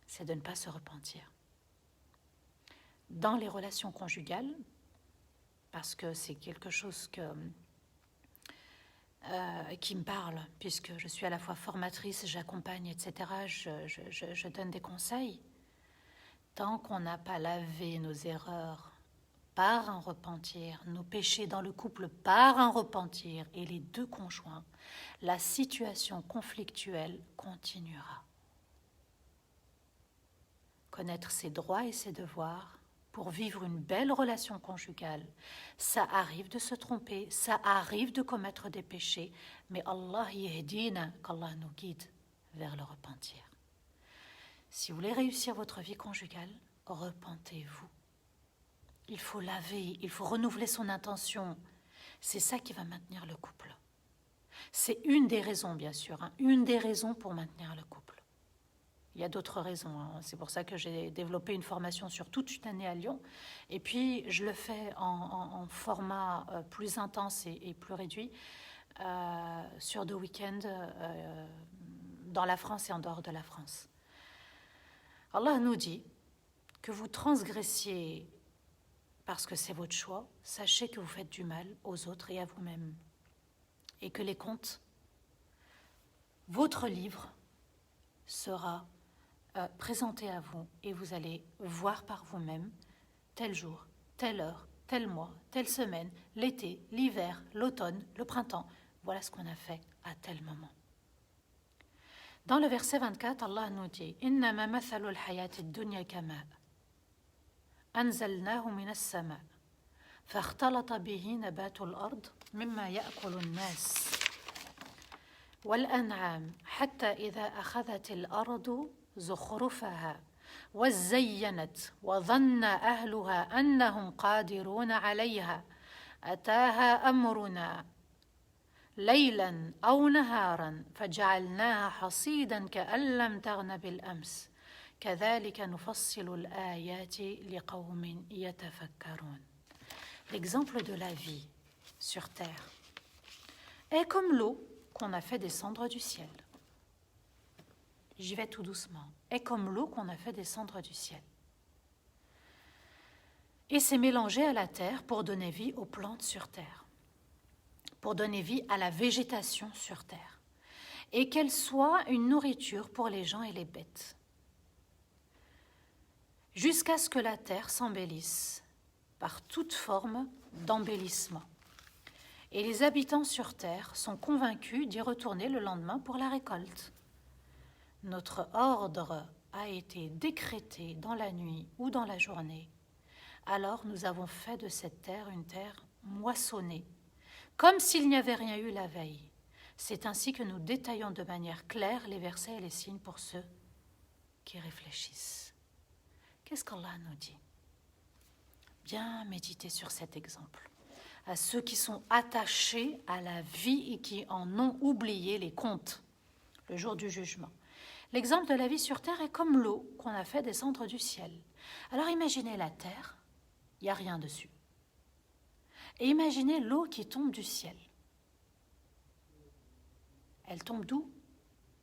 c'est de ne pas se repentir. Dans les relations conjugales, parce que c'est quelque chose qui me parle, puisque je suis à la fois formatrice, j'accompagne, etc., je donne des conseils. Tant qu'on n'a pas lavé nos erreurs par un repentir, nos péchés dans le couple par un repentir, et les deux conjoints, la situation conflictuelle continuera. Connaître ses droits et ses devoirs, pour vivre une belle relation conjugale, ça arrive de se tromper, ça arrive de commettre des péchés, mais Allah yahdina, qu'Allah nous guide vers le repentir. Si vous voulez réussir votre vie conjugale, repentez-vous. Il faut laver, il faut renouveler son intention. C'est ça qui va maintenir le couple. C'est une des raisons, bien sûr, une des raisons pour maintenir le couple. Il y a d'autres raisons. C'est pour ça que j'ai développé une formation sur toute une année à Lyon. Et puis, je le fais en format plus intense et plus réduit sur 2 week-ends dans la France et en dehors de la France. Allah nous dit que vous transgressiez parce que c'est votre choix. Sachez que vous faites du mal aux autres et à vous-même. Et que les comptes, votre livre sera présenté à vous et vous allez voir par vous-même tel jour, telle heure, tel mois, telle semaine, l'été, l'hiver, l'automne, le printemps. Voilà ce qu'on a fait à tel moment. Dans le verset 24, Allah nous dit « Innama mathalul hayati dunya kama anzalnahu minas sama fakhtalata bihi nabatul ard mimma ya'kulun nas wal an'am hatta idha akhadhat al ardu زخرفها وزينت وظن أهلها أنهم قادرون عليها أتاها أمرنا ليلا أو نهارا فجعلناها حصيدا كأن لم تغن بالأمس كذلك نفصل الآيات لقوم يتفكرون. L'exemple de la vie sur terre est comme l'eau qu'on a fait descendre du ciel. J'y vais tout doucement, est comme l'eau qu'on a fait descendre du ciel. Et c'est mélangé à la terre pour donner vie aux plantes sur terre, pour donner vie à la végétation sur terre, et qu'elle soit une nourriture pour les gens et les bêtes, jusqu'à ce que la terre s'embellisse par toute forme d'embellissement. Et les habitants sur terre sont convaincus d'y retourner le lendemain pour la récolte. Notre ordre a été décrété dans la nuit ou dans la journée. Alors nous avons fait de cette terre une terre moissonnée, comme s'il n'y avait rien eu la veille. C'est ainsi que nous détaillons de manière claire les versets et les signes pour ceux qui réfléchissent. Qu'est-ce qu'Allah nous dit ? Bien méditer sur cet exemple. À ceux qui sont attachés à la vie et qui en ont oublié les comptes, le jour du jugement. L'exemple de la vie sur terre est comme l'eau qu'on a fait descendre du ciel. Alors imaginez la terre, il n'y a rien dessus. Et imaginez l'eau qui tombe du ciel. Elle tombe d'où ?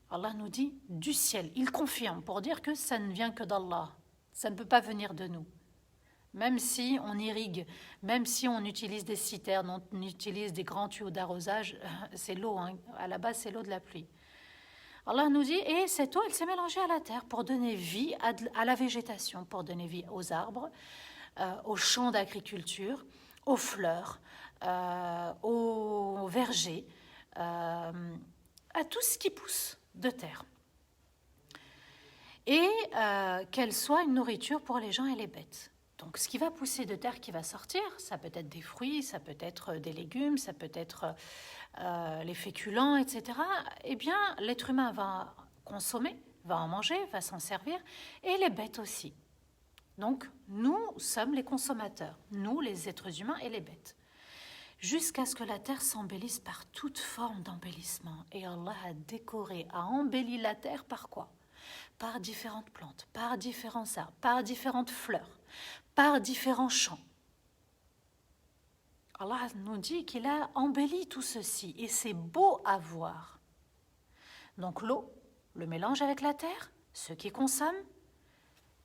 Allah nous dit du ciel. Il confirme pour dire que ça ne vient que d'Allah. Ça ne peut pas venir de nous. Même si on irrigue, même si on utilise des citernes, on utilise des grands tuyaux d'arrosage, c'est l'eau. À la base, c'est l'eau de la pluie. Allah nous dit, et cette eau, elle s'est mélangée à la terre pour donner vie à la végétation, pour donner vie aux arbres, aux champs d'agriculture, aux fleurs, aux vergers, à tout ce qui pousse de terre. Et qu'elle soit une nourriture pour les gens et les bêtes. Donc ce qui va pousser de terre, qui va sortir, ça peut être des fruits, ça peut être des légumes, ça peut être les féculents, etc. Eh bien, l'être humain va consommer, va en manger, va s'en servir, et les bêtes aussi. Donc, nous sommes les consommateurs, nous, les êtres humains et les bêtes. Jusqu'à ce que la terre s'embellisse par toute forme d'embellissement. Et Allah a décoré, a embelli la terre par quoi? Par différentes plantes, par différents arbres, par différentes fleurs, par différents champs. Allah nous dit qu'il a embelli tout ceci et c'est beau à voir. Donc l'eau, le mélange avec la terre, ceux qui consomment,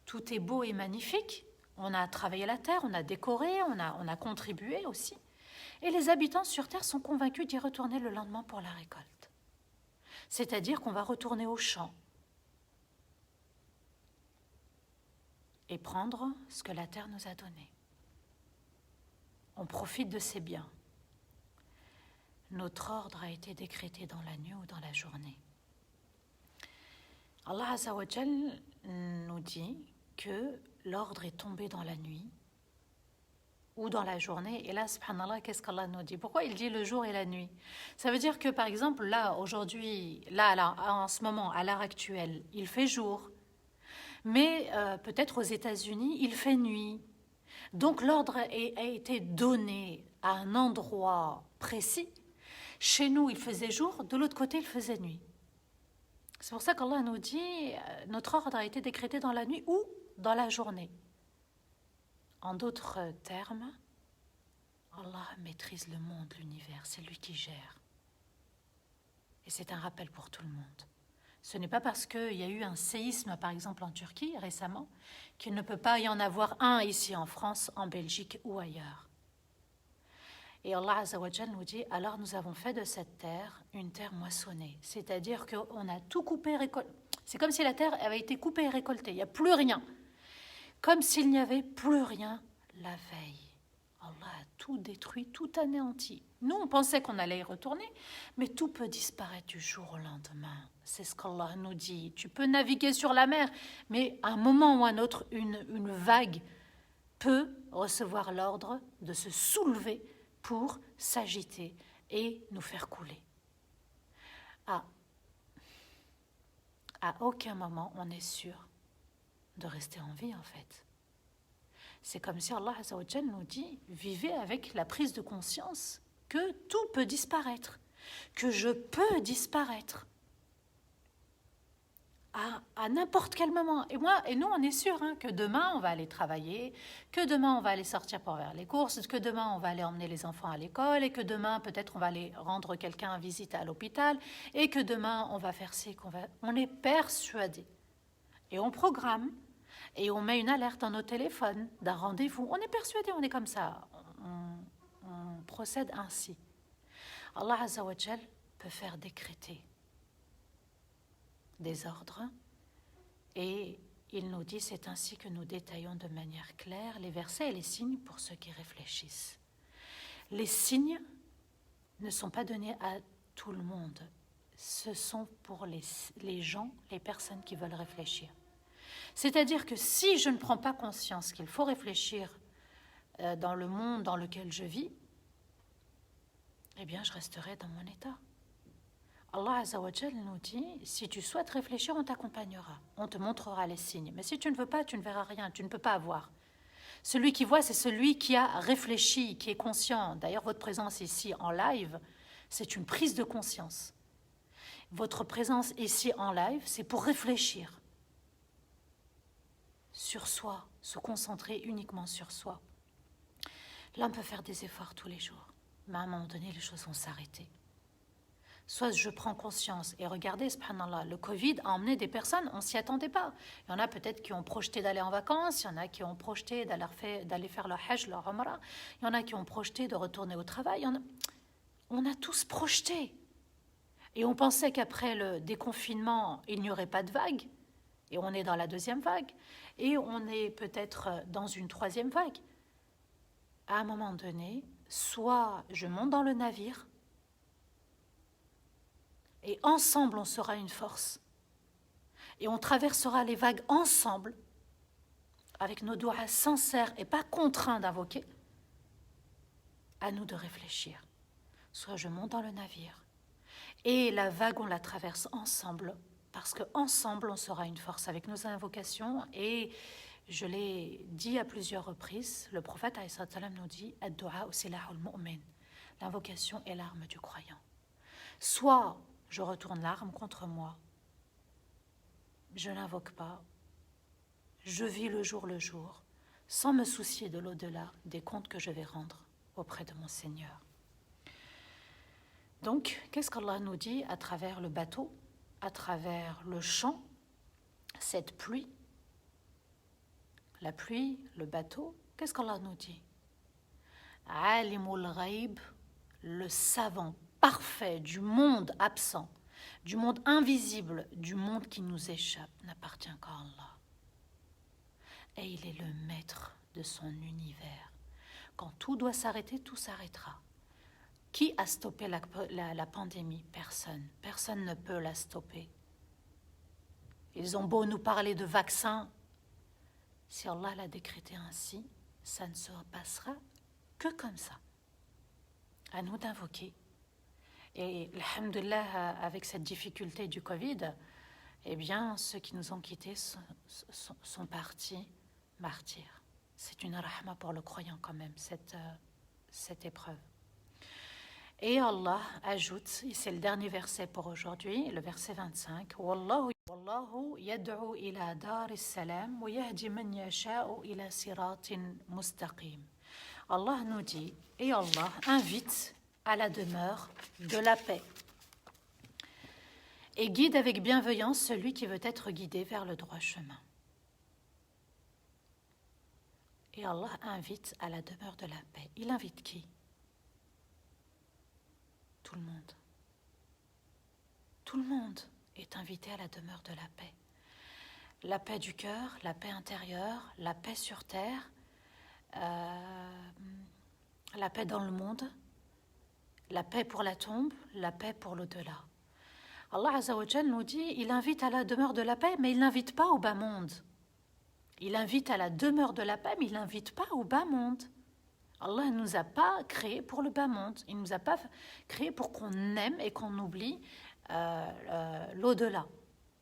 tout est beau et magnifique. On a travaillé la terre, on a décoré, on a contribué aussi. Et les habitants sur terre sont convaincus d'y retourner le lendemain pour la récolte. C'est-à-dire qu'on va retourner au champ et prendre ce que la terre nous a donné. On profite de ses biens. Notre ordre a été décrété dans la nuit ou dans la journée. Allah Azza wa Jal nous dit que l'ordre est tombé dans la nuit ou dans la journée. Et là, subhanallah, qu'est-ce qu'Allah nous dit? Pourquoi il dit le jour et la nuit? Ça veut dire que, par exemple, là, aujourd'hui, là, en ce moment, à l'heure actuelle, il fait jour. Mais peut-être aux États-Unis, il fait nuit. Donc l'ordre a été donné à un endroit précis. Chez nous, il faisait jour, de l'autre côté, il faisait nuit. C'est pour ça qu'Allah nous dit, notre ordre a été décrété dans la nuit ou dans la journée. En d'autres termes, Allah maîtrise le monde, l'univers, c'est lui qui gère. Et c'est un rappel pour tout le monde. Ce n'est pas parce qu'il y a eu un séisme, par exemple en Turquie récemment, qu'il ne peut pas y en avoir un ici en France, en Belgique ou ailleurs. Et Allah Azza wa Jal nous dit, alors nous avons fait de cette terre une terre moissonnée. C'est-à-dire qu'on a tout coupé, récolté. C'est comme si la terre avait été coupée et récoltée. Il n'y a plus rien. Comme s'il n'y avait plus rien la veille. Allah a tout détruit, tout anéanti. Nous, on pensait qu'on allait y retourner, mais tout peut disparaître du jour au lendemain. C'est ce qu'Allah nous dit. Tu peux naviguer sur la mer, mais à un moment ou à un autre, une vague peut recevoir l'ordre de se soulever pour s'agiter et nous faire couler. À aucun moment, on est sûr de rester en vie, en fait. C'est comme si Allah Azza wa Jal nous dit, vivez avec la prise de conscience que tout peut disparaître, que je peux disparaître à n'importe quel moment. Et nous, on est sûr que demain, on va aller travailler, que demain, on va aller sortir pour faire les courses, que demain, on va aller emmener les enfants à l'école, et que demain, peut-être, on va aller rendre quelqu'un visite à l'hôpital, et que demain, on va faire ci, On est persuadé. Et on programme, et on met une alerte dans nos téléphones d'un rendez-vous. On est persuadé, on est comme ça. On procède ainsi. Allah Azza wa Jal peut faire décréter des ordres et il nous dit, c'est ainsi que nous détaillons de manière claire les versets et les signes pour ceux qui réfléchissent. Les signes ne sont pas donnés à tout le monde. Ce sont pour les gens, les personnes qui veulent réfléchir. C'est-à-dire que si je ne prends pas conscience qu'il faut réfléchir dans le monde dans lequel je vis, eh bien je resterai dans mon état. Allah Azza wa Jal nous dit, si tu souhaites réfléchir, on t'accompagnera, on te montrera les signes. Mais si tu ne veux pas, tu ne verras rien, tu ne peux pas avoir. Celui qui voit, c'est celui qui a réfléchi, qui est conscient. D'ailleurs, votre présence ici en live, c'est une prise de conscience. Votre présence ici en live, c'est pour réfléchir sur soi, se concentrer uniquement sur soi. Là, on peut faire des efforts tous les jours, mais à un moment donné, les choses vont s'arrêter. Soit je prends conscience, et regardez, subhanallah, le Covid a emmené des personnes, on ne s'y attendait pas. Il y en a peut-être qui ont projeté d'aller en vacances, il y en a qui ont projeté d'aller faire leur hajj, leur umrah, il y en a qui ont projeté de retourner au travail, on a tous projeté. Et on pensait qu'après le déconfinement, il n'y aurait pas de vague. Et on est dans la deuxième vague. Et on est peut-être dans une troisième vague. À un moment donné, soit je monte dans le navire, et ensemble on sera une force. Et on traversera les vagues ensemble, avec nos doigts sincères et pas contraints d'invoquer. À nous de réfléchir. Soit je monte dans le navire, et la vague on la traverse ensemble, parce qu'ensemble on sera une force avec nos invocations. Et je l'ai dit à plusieurs reprises, le prophète alayhi salam nous dit « Ad-du'a silahul mu'min » l'invocation est l'arme du croyant. Soit je retourne l'arme contre moi, je n'invoque pas, je vis le jour, sans me soucier de l'au-delà, des comptes que je vais rendre auprès de mon Seigneur. Donc, qu'est-ce qu'Allah nous dit à travers le bateau, à travers le champ, cette pluie, la pluie, le bateau, qu'est-ce qu'Allah nous dit? Alimul ghaib, le savant parfait du monde absent, du monde invisible, du monde qui nous échappe, n'appartient qu'à Allah. Et il est le maître de son univers. Quand tout doit s'arrêter, tout s'arrêtera. Qui a stoppé la pandémie? Personne. Personne ne peut la stopper. Ils ont beau nous parler de vaccins. Si Allah l'a décrété ainsi, ça ne se passera que comme ça. À nous d'invoquer. Et alhamdoulilah, avec cette difficulté du Covid, eh bien, ceux qui nous ont quittés sont partis martyrs. C'est une rahma pour le croyant quand même, cette épreuve. Et Allah ajoute, et c'est le dernier verset pour aujourd'hui, le verset 25, « Wallahu yad'u ila dar salam wa yahdi man yasha'u ila siratin mustaqim » Allah nous dit, et Allah invite à la demeure de la paix et guide avec bienveillance celui qui veut être guidé vers le droit chemin. Et Allah invite à la demeure de la paix. Il invite qui? Tout le monde. Tout le monde est invité à la demeure de la paix. La paix du cœur, la paix intérieure, la paix sur terre, la paix dans le monde, la paix pour la tombe, la paix pour l'au-delà. Allah Azza wa Jal nous dit, il invite à la demeure de la paix, mais il n'invite pas au bas monde. Il invite à la demeure de la paix, mais il n'invite pas au bas monde. Allah ne nous a pas créés pour le bas monde. Il ne nous a pas créés pour qu'on aime et qu'on oublie l'au-delà.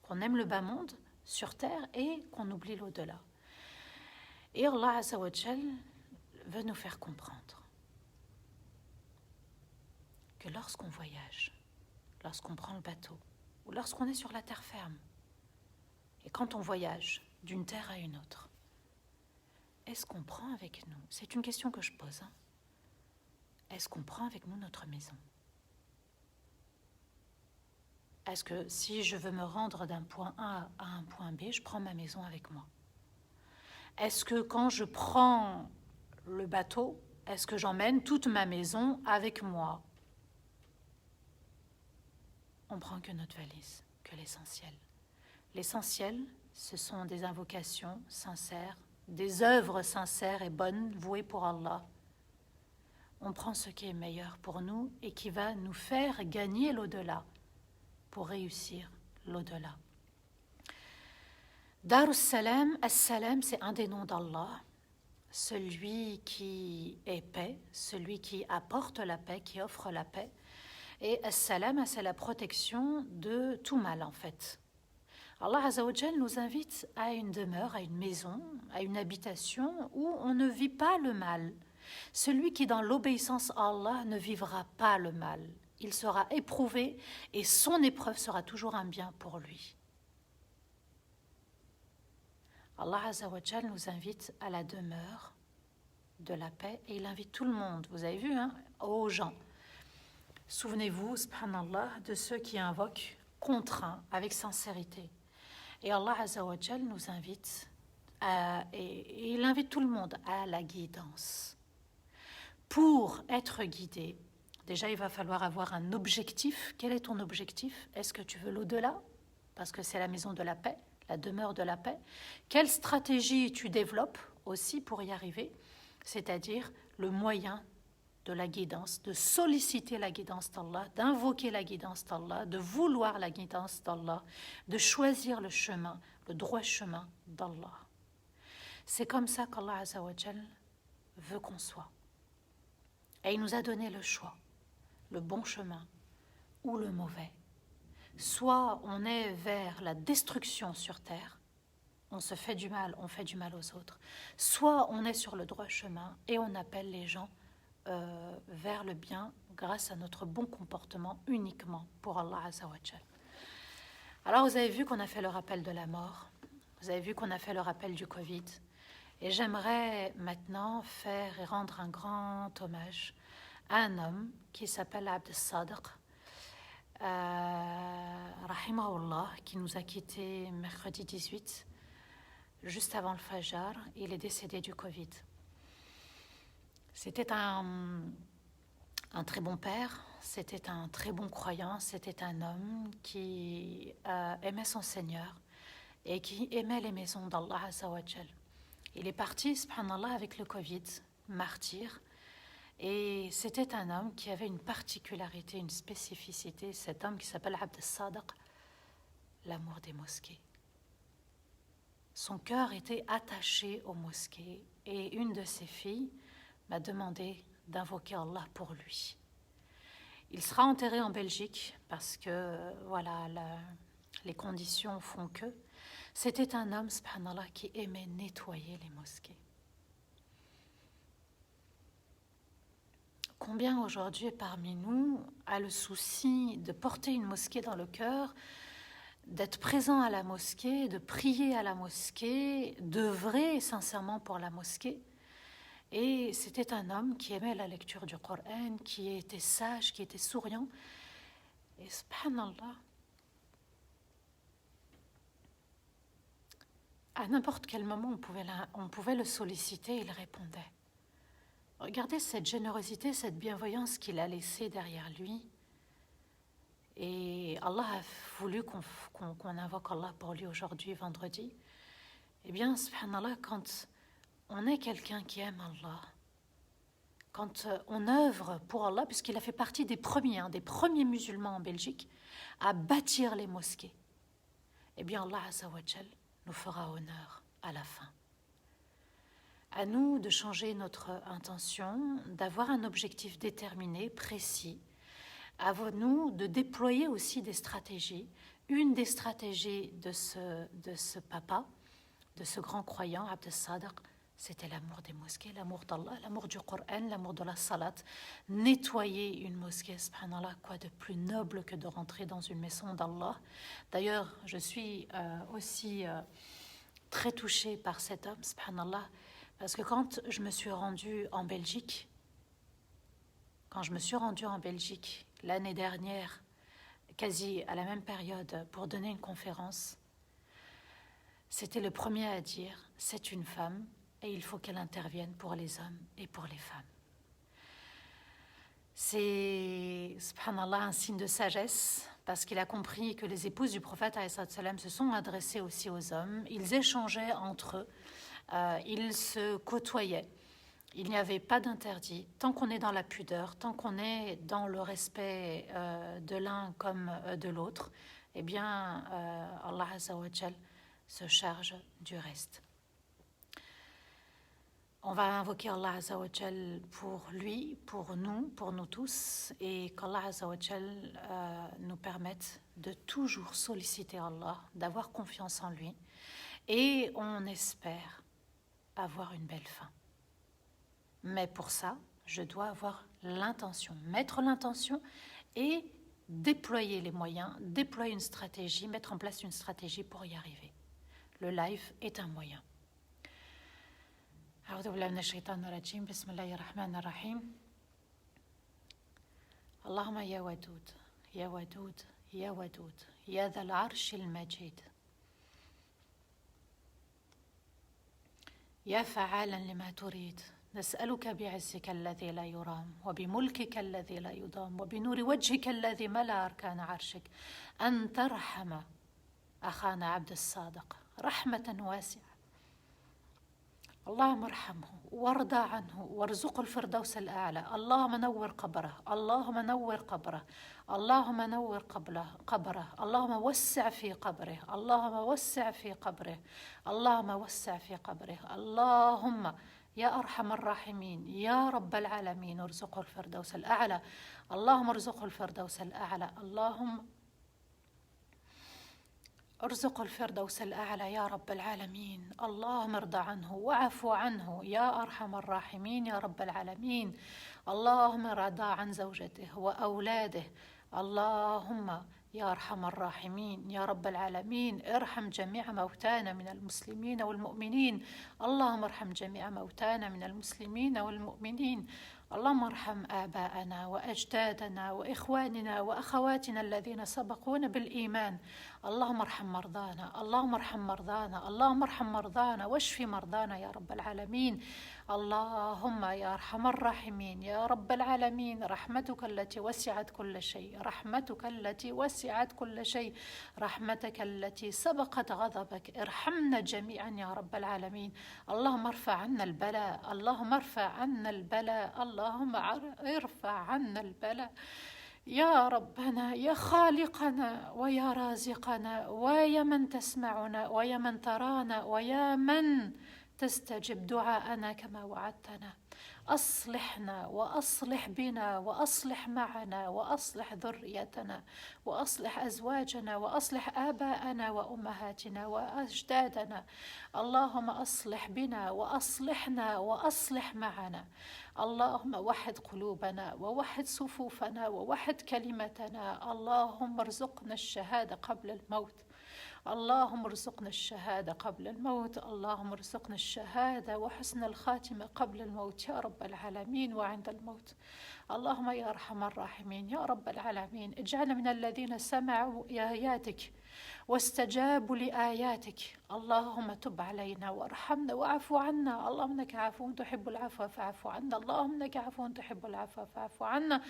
Qu'on aime le bas monde sur terre et qu'on oublie l'au-delà. Et Allah Azza wa Jal veut nous faire comprendre que lorsqu'on voyage, lorsqu'on prend le bateau, ou lorsqu'on est sur la terre ferme, et quand on voyage d'une terre à une autre, est-ce qu'on prend avec nous? C'est une question que je pose. Est-ce qu'on prend avec nous notre maison? Est-ce que si je veux me rendre d'un point A à un point B, je prends ma maison avec moi? Est-ce que quand je prends le bateau, est-ce que j'emmène toute ma maison avec moi? On prend que notre valise, que l'essentiel. L'essentiel, ce sont des invocations sincères, des œuvres sincères et bonnes, vouées pour Allah. On prend ce qui est meilleur pour nous et qui va nous faire gagner l'au-delà, pour réussir l'au-delà. Darus Salam, As-Salam, c'est un des noms d'Allah, celui qui est paix, celui qui apporte la paix, qui offre la paix. Et As-Salam, c'est la protection de tout mal en fait. Allah Azza wa Jal nous invite à une demeure, à une maison, à une habitation où on ne vit pas le mal. Celui qui est dans l'obéissance à Allah ne vivra pas le mal. Il sera éprouvé et son épreuve sera toujours un bien pour lui. Allah Azza wa Jal nous invite à la demeure de la paix et il invite tout le monde, vous avez vu, aux gens. Souvenez-vous, subhanallah, de ceux qui invoquent contraints, avec sincérité. Et Allah Azza wa Jal nous invite, et il invite tout le monde à la guidance. Pour être guidé, Déjà, il va falloir avoir un objectif. Quel est ton objectif? Est-ce que tu veux l'au-delà? Parce que c'est la maison de la paix, la demeure de la paix. Quelle stratégie tu développes aussi pour y arriver? C'est-à-dire le moyen de la guidance, de solliciter la guidance d'Allah, d'invoquer la guidance d'Allah, de vouloir la guidance d'Allah, de choisir le chemin, le droit chemin d'Allah. C'est comme ça qu'Allah Azza wa Jal veut qu'on soit. Et il nous a donné le choix, le bon chemin ou le mauvais. Soit on est vers la destruction sur terre, on se fait du mal, on fait du mal aux autres. Soit on est sur le droit chemin et on appelle les gens vers le bien grâce à notre bon comportement uniquement pour Allah Azza wa Jal. Alors vous avez vu qu'on a fait le rappel de la mort, vous avez vu qu'on a fait le rappel du Covid, et j'aimerais maintenant faire et rendre un grand hommage à un homme qui s'appelle Abd Sadiq, rahimahullah, qui nous a quittés mercredi 18, juste avant le Fajr. Il est décédé du Covid. C'était un très bon père, c'était un très bon croyant, c'était un homme qui aimait son Seigneur et qui aimait les maisons d'Allah Azza wa Jal. Il est parti, subhanallah, avec le Covid, martyr, et c'était un homme qui avait une particularité, une spécificité, cet homme qui s'appelle Abd Sadiq, l'amour des mosquées. Son cœur était attaché aux mosquées, et une de ses filles m'a demandé d'invoquer Allah pour lui. Il sera enterré en Belgique parce que voilà, les conditions font que. C'était un homme, subhanallah, qui aimait nettoyer les mosquées. Combien aujourd'hui parmi nous a le souci de porter une mosquée dans le cœur, d'être présent à la mosquée, de prier à la mosquée, d'œuvrer sincèrement pour la mosquée? Et c'était un homme qui aimait la lecture du Coran, qui était sage, qui était souriant. Et subhanallah, à n'importe quel moment, on pouvait le solliciter, il répondait. Regardez cette générosité, cette bienveillance qu'il a laissée derrière lui. Et Allah a voulu qu'on invoque Allah pour lui aujourd'hui, vendredi. Eh bien, subhanallah, quand on est quelqu'un qui aime Allah, quand on œuvre pour Allah, puisqu'il a fait partie des premiers musulmans en Belgique, à bâtir les mosquées, eh bien Allah Azza wa Jal nous fera honneur à la fin. À nous de changer notre intention, d'avoir un objectif déterminé, précis. À nous de déployer aussi des stratégies. Une des stratégies de ce papa, de ce grand croyant, Abd Sadiq, c'était l'amour des mosquées, l'amour d'Allah, l'amour du Coran, l'amour de la salat. Nettoyer une mosquée, subhanallah, quoi de plus noble que de rentrer dans une maison d'Allah. D'ailleurs, je suis aussi très touchée par cet homme, subhanallah, parce que quand je me suis rendue en Belgique, l'année dernière, quasi à la même période, pour donner une conférence, c'était le premier à dire, c'est une femme, et il faut qu'elle intervienne pour les hommes et pour les femmes. C'est, subhanallah, un signe de sagesse, parce qu'il a compris que les épouses du prophète ﷺ se sont adressées aussi aux hommes, ils échangeaient entre eux, ils se côtoyaient. Il n'y avait pas d'interdit. Tant qu'on est dans la pudeur, tant qu'on est dans le respect de l'un comme de l'autre, eh bien, Allah Azza wa Jal se charge du reste. On va invoquer Allah Azza wa Jal pour lui, pour nous tous, et qu'Allah Azza wa Jal nous permette de toujours solliciter Allah, d'avoir confiance en lui, et on espère avoir une belle fin. Mais pour ça, je dois avoir l'intention, mettre l'intention et déployer les moyens, déployer une stratégie, mettre en place une stratégie pour y arriver. Le live est un moyen. أعوذ بالله من الشيطان الرجيم بسم الله الرحمن الرحيم اللهم يا ودود يا ودود يا ودود يا ذا العرش المجيد يا فعالا لما تريد نسألك بعزك الذي لا يرام وبملكك الذي لا يضام وبنور وجهك الذي ملأ أركان عرشك أن ترحم أخانا عبد الصادق رحمة واسعة. اللهم ارحمه وارضى عنه وارزقه الفردوس الأعلى. اللهم نور قبره، اللهم نور قبره، اللهم نور قبره، اللهم وسع في قبره، اللهم وسع في قبره، اللهم وسع في قبره. اللهم يا أرحم الراحمين يا رب العالمين ارزقه الفردوس الأعلى، اللهم ارزقه الفردوس الأعلى، اللهم ارزق الفردوس الأعلى يا رب العالمين. اللهم ارضى عنه وعفو عنه يا أرحم الراحمين يا رب العالمين. اللهم ارضى عن زوجته وأولاده. اللهم يا أرحم الراحمين يا رب العالمين ارحم جميع موتانا من المسلمين والمؤمنين. اللهم ارحم جميع موتانا من المسلمين والمؤمنين. اللهم ارحم آباءنا وأجدادنا وإخواننا وأخواتنا الذين سبقونا بالإيمان. اللهم ارحم مرضانا، اللهم ارحم مرضانا، اللهم ارحم مرضانا واشف مرضانا يا رب العالمين. اللهم يا أرحم الراحمين يا رب العالمين رحمتك التي وسعت كل شيء، رحمتك التي وسعت كل شيء، رحمتك التي سبقت غضبك ارحمنا جميعا يا رب العالمين. اللهم ارفع عنا البلاء، اللهم ارفع عنا البلاء، اللهم ارفع عنا البلاء يا ربنا يا خالقنا ويا رازقنا ويا من تسمعنا ويا من ترانا ويا من تستجب دعاءنا كما وعدتنا. أصلحنا وأصلح بنا وأصلح معنا وأصلح ذريتنا وأصلح أزواجنا وأصلح آباءنا وأمهاتنا وأجدادنا. اللهم أصلح بنا وأصلحنا وأصلح معنا. اللهم وحد قلوبنا ووحد صفوفنا ووحد كلمتنا. اللهم ارزقنا الشهادة قبل الموت، اللهم ارزقنا الشهادة قبل الموت، اللهم ارزقنا الشهادة وحسن الخاتمة قبل الموت يا رب العالمين وعند الموت. اللهم يا أرحم الراحمين يا رب العالمين اجعلنا من الذين سمعوا آياتك واستجابوا لآياتك. اللهم تب علينا وارحمنا واعف عنا. اللهم انك عفو تحب العفو فاعف عنا، اللهم انك عفو تحب العفو فاعف عنا،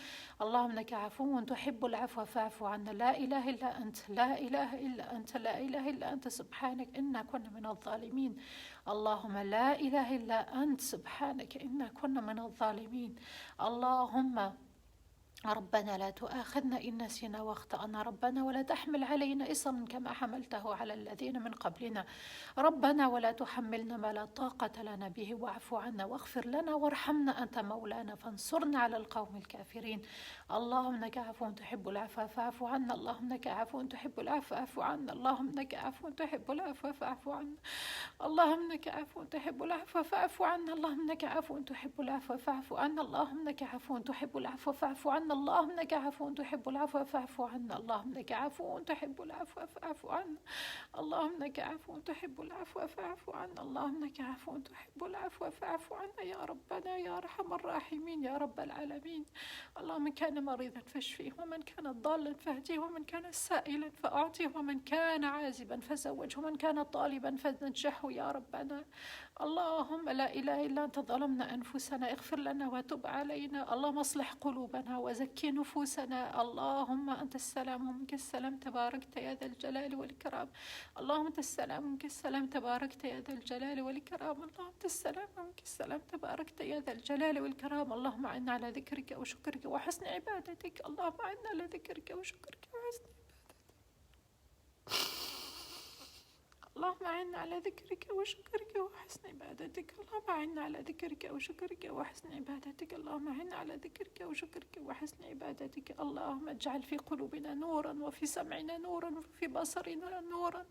اللهم انك عفو تحب العفو فاعف عنا. لا اله الا انت، لا اله الا انت، لا اله الا انت سبحانك انا كنا من الظالمين. اللهم لا اله الا انت سبحانك انا كنا من الظالمين. اللهم ربنا لا تؤاخذنا إن نسينا واخطأنا، ربنا ولا تحمل علينا إصرا كما حملته على الذين من قبلنا، ربنا ولا تحملنا ما لا طاقة لنا به واعف عنا واغفر لنا وارحمنا أنت مولانا فانصرنا على القوم الكافرين. اللهم إنك عفو تحب العفو فاعف عنا، اللهم إنك عفو تحب العفو فاعف عنا، اللهم إنك عفو تحب العفو فاعف عنا، اللهم إنك عفو تحب العفو فاعف عنا، اللهم إنك عفو تحب العفو فاعف عنا، اللهم إنك عفو تحب العفو فاعف عنا، اللهم إنك عفو تحب العفو فاعف عنا، اللهم إنك عفو تحب العفو فاعف عنا، اللهم إنك عفو تحب العفو فاعف عنا، اللهم إنك عفو تحب العفو فاعف عنا يا ربنا يا أرحم الراحمين يا رب العالمين. اللهم من كان مريضا فاشفيه، ومن كان ضالا فاهديه، ومن كان سائلا فأعطيه، ومن كان عازبا فزوجه، ومن كان طالبا فنجحه يا ربنا. اللهم لا إله إلا أنت ظلمنا أنفسنا اغفر لنا وتب علينا. اللهم اصلح قلوبنا وزكي نفوسنا. اللهم أنت السلام ومنك السلام تباركت يا ذا الجلال والإكرام. اللهم أنت السلام ومنك السلام تباركت يا ذا الجلال والإكرام. اللهم أنت السلام ومنك السلام تباركت يا ذا الجلال والإكرام. اللهم أعنا على ذكرك وشكرك وحسن عبادتك. اللهم أعنا على ذكرك وشكرك وحسن عبادتك. اللهم أعنا على ذكرك وشكرك وحسن عبادتك. اللهم أعنا على ذكرك وشكرك وحسن عبادتك. اللهم أعنا على ذكرك وشكرك وحسن عبادتك. اللهم اجعل في قلوبنا نورا وفي سمعنا نورا وفي بصرنا نورا.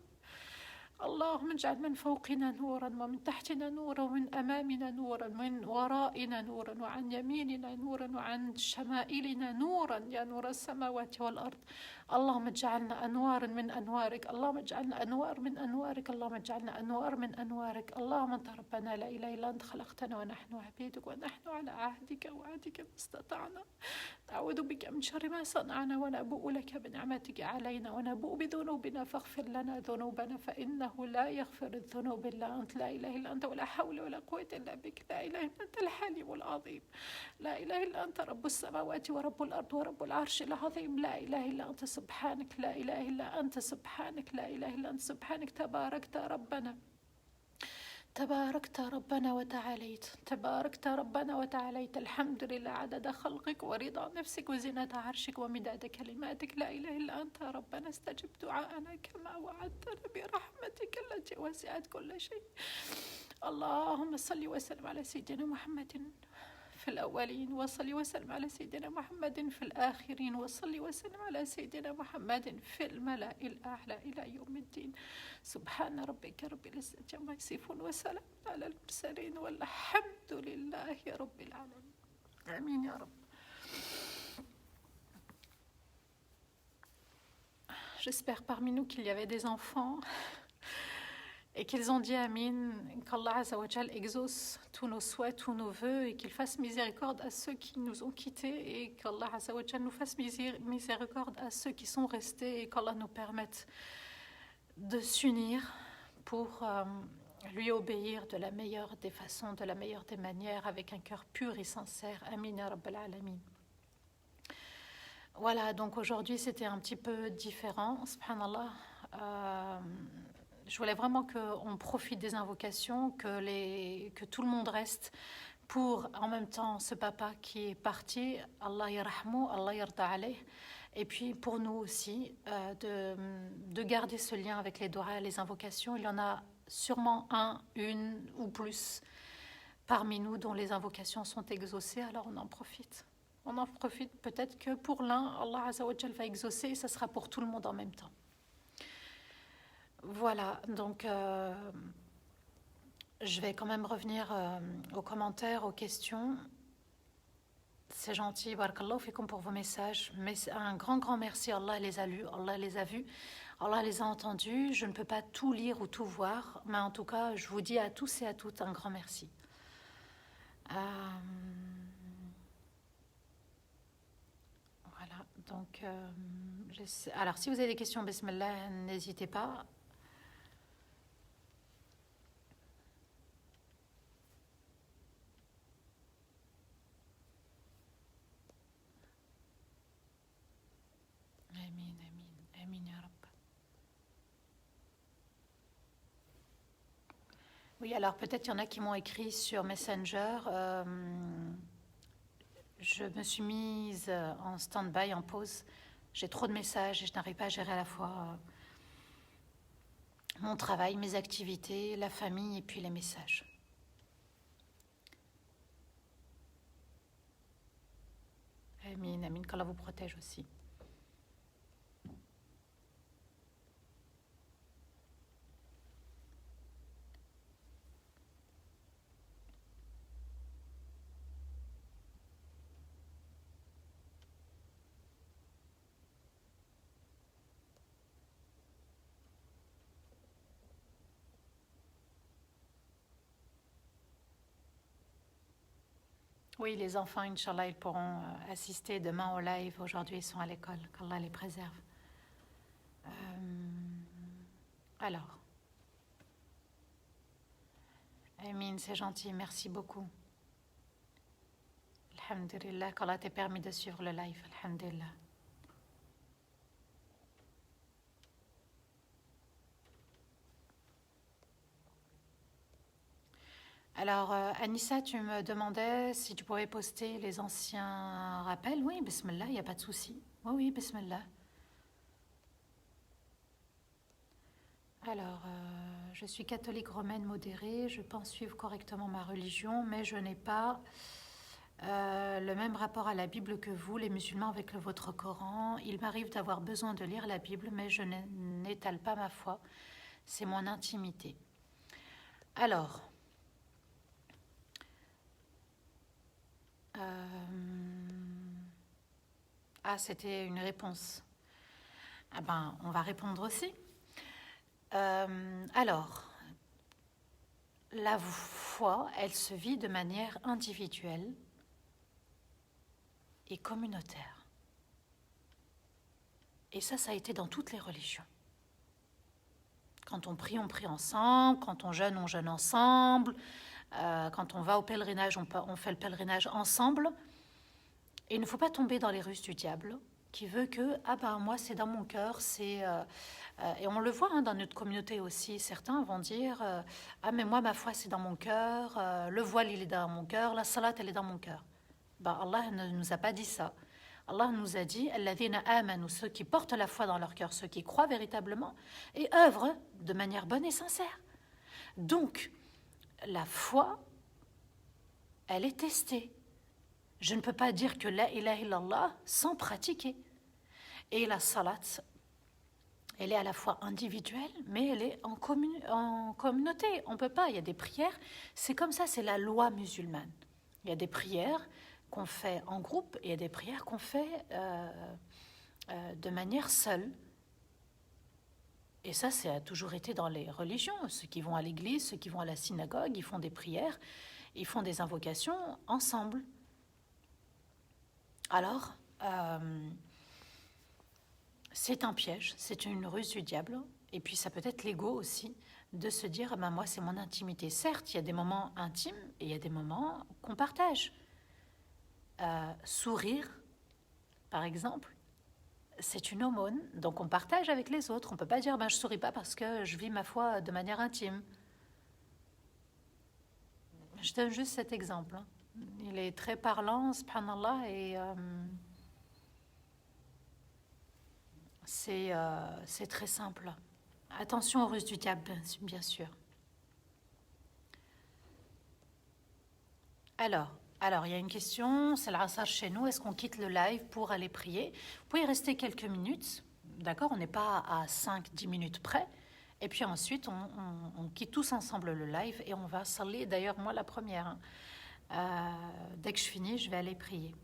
اللهم اجعل من فوقنا نورا ومن تحتنا نورا ومن أمامنا نورا ومن ورائنا نورا وعن يميننا نورا وعن شمائلنا نورا يا نور السماوات والأرض. اللهم اجعلنا أنوار من أنوارك، اللهم اجعلنا أنوار من أنوارك، اللهم اجعلنا أنوار من أنوارك. اللهم أنت ربنا لا إله إلا أنت خلقتنا ونحن عبيدك ونحن على عهدك ووعدك ما استطعنا، نعوذ بك من شر ما صنعنا ونبوء لك بنعمتك علينا ونبوء بذنوبنا فاغفر لنا ذنوبنا فإنه لا يغفر الذنوب إلا أنت، لا إله إلا أنت ولا حول ولا قوة إلا بك، لا إله إلا أنت الحليم العظيم، لا إله إلا أنت رب السماوات ورب الأرض ورب العرش العظيم، لا إله إلا أنت سبحانك، لا إله إلا أنت سبحانك، لا إله إلا أنت سبحانك. تباركت ربنا، تباركت ربنا وتعاليت، تباركت ربنا وتعاليت. الحمد لله عدد خلقك ورضا نفسك وزنة عرشك ومداد كلماتك، لا إله إلا أنت ربنا استجب دعاءنا كما وعدتنا برحمتك التي وسعت كل شيء. اللهم صل وسلم على سيدنا محمد في الأولين، وصل وسلم على سيدنا محمد في الآخرين، وصل وسلم على سيدنا محمد في الملأ الأعلى إلى يوم الدين. سبحان ربك رب العزة عما يصفون وسلام على المرسلين والحمد لله رب العالمين. آمين يا رب. J'espère parmi nous qu'il y avait des enfants et qu'ils ont dit Amin, qu'Allah Azzawajal exauce tous nos souhaits, tous nos vœux et qu'il fasse miséricorde à ceux qui nous ont quittés et qu'Allah Azzawajal nous fasse miséricorde à ceux qui sont restés et qu'Allah nous permette de s'unir pour lui obéir de la meilleure des façons, de la meilleure des manières, avec un cœur pur et sincère. Amin ya Rabbal Alamin. Voilà, donc aujourd'hui c'était un petit peu différent, subhanallah. Je voulais vraiment qu'on profite des invocations, que tout le monde reste pour en même temps ce papa qui est parti, Allah yarahmou, Allah yarda alayh, et puis pour nous aussi de garder ce lien avec les doigts, les invocations. Il y en a sûrement un, une ou plus parmi nous dont les invocations sont exaucées, alors on en profite. On en profite, peut-être que pour l'un, Allah Azzawajal va exaucer et ça sera pour tout le monde en même temps. Voilà, donc je vais quand même revenir aux commentaires, aux questions. C'est gentil, barakallahu fikum pour vos messages. Mais un grand merci, Allah les a lus, Allah les a vus, Allah les a entendus. Je ne peux pas tout lire ou tout voir, mais en tout cas, je vous dis à tous et à toutes un grand merci. Voilà, donc alors si vous avez des questions, bismillah, n'hésitez pas. Amin, amin, amin ya Rabb. Oui, alors peut-être il y en a qui m'ont écrit sur Messenger. Je me suis mise en stand-by, en pause. J'ai trop de messages et je n'arrive pas à gérer à la fois mon travail, mes activités, la famille et puis les messages. Amin, amin, qu'Allah vous protège aussi. Oui, les enfants, Inch'Allah, ils pourront assister demain au live. Aujourd'hui, ils sont à l'école. Qu'Allah les préserve. Alors. Amin, c'est gentil. Merci beaucoup. Alhamdulillah, qu'Allah t'ait permis de suivre le live. Alhamdulillah. Alors, Anissa, tu me demandais si tu pouvais poster les anciens rappels. Oui, bismillah, il n'y a pas de souci. Oui, bismillah. Alors, je suis catholique romaine modérée, je pense suivre correctement ma religion, mais je n'ai pas le même rapport à la Bible que vous, les musulmans, avec votre Coran. Il m'arrive d'avoir besoin de lire la Bible, mais je n'étale pas ma foi. C'est mon intimité. Alors... Ah, c'était une réponse. Ah ben, on va répondre aussi. Alors, la foi, elle se vit de manière individuelle et communautaire. Et ça a été dans toutes les religions. Quand on prie ensemble. Quand on jeûne ensemble. Quand on va au pèlerinage, on fait le pèlerinage ensemble. Et il ne faut pas tomber dans les ruses du diable qui veut que, ah ben moi c'est dans mon cœur, et on le voit dans notre communauté aussi, certains vont dire, ah mais moi ma foi c'est dans mon cœur, le voile il est dans mon cœur, la salat elle est dans mon cœur. Ben Allah ne nous a pas dit ça. Allah nous a dit, alladhina amanu, ceux qui portent la foi dans leur cœur, ceux qui croient véritablement et œuvrent de manière bonne et sincère. Donc, la foi, elle est testée. Je ne peux pas dire que la ilaha illallah sans pratiquer. Et la salat, elle est à la fois individuelle, mais elle est en communauté. On ne peut pas, il y a des prières, c'est comme ça, c'est la loi musulmane. Il y a des prières qu'on fait en groupe et il y a des prières qu'on fait de manière seule. Et ça a toujours été dans les religions. Ceux qui vont à l'église, ceux qui vont à la synagogue, ils font des prières, ils font des invocations ensemble. Alors, c'est un piège, c'est une ruse du diable. Et puis ça peut être l'ego aussi, de se dire, ben moi c'est mon intimité. Certes, il y a des moments intimes et il y a des moments qu'on partage. Sourire, par exemple, c'est une aumône, donc on partage avec les autres. On ne peut pas dire, ben je ne souris pas parce que je vis ma foi de manière intime. Je donne juste cet exemple. Il est très parlant, subhanallah, et c'est très simple. Attention aux ruses du diable, bien sûr. Alors, il y a une question, c'est l'Asr chez nous, est-ce qu'on quitte le live pour aller prier? Vous pouvez y rester quelques minutes, d'accord? On n'est pas à 5-10 minutes près. Et puis ensuite, on quitte tous ensemble le live et on va saler, d'ailleurs moi la première. Dès que je finis, je vais aller prier.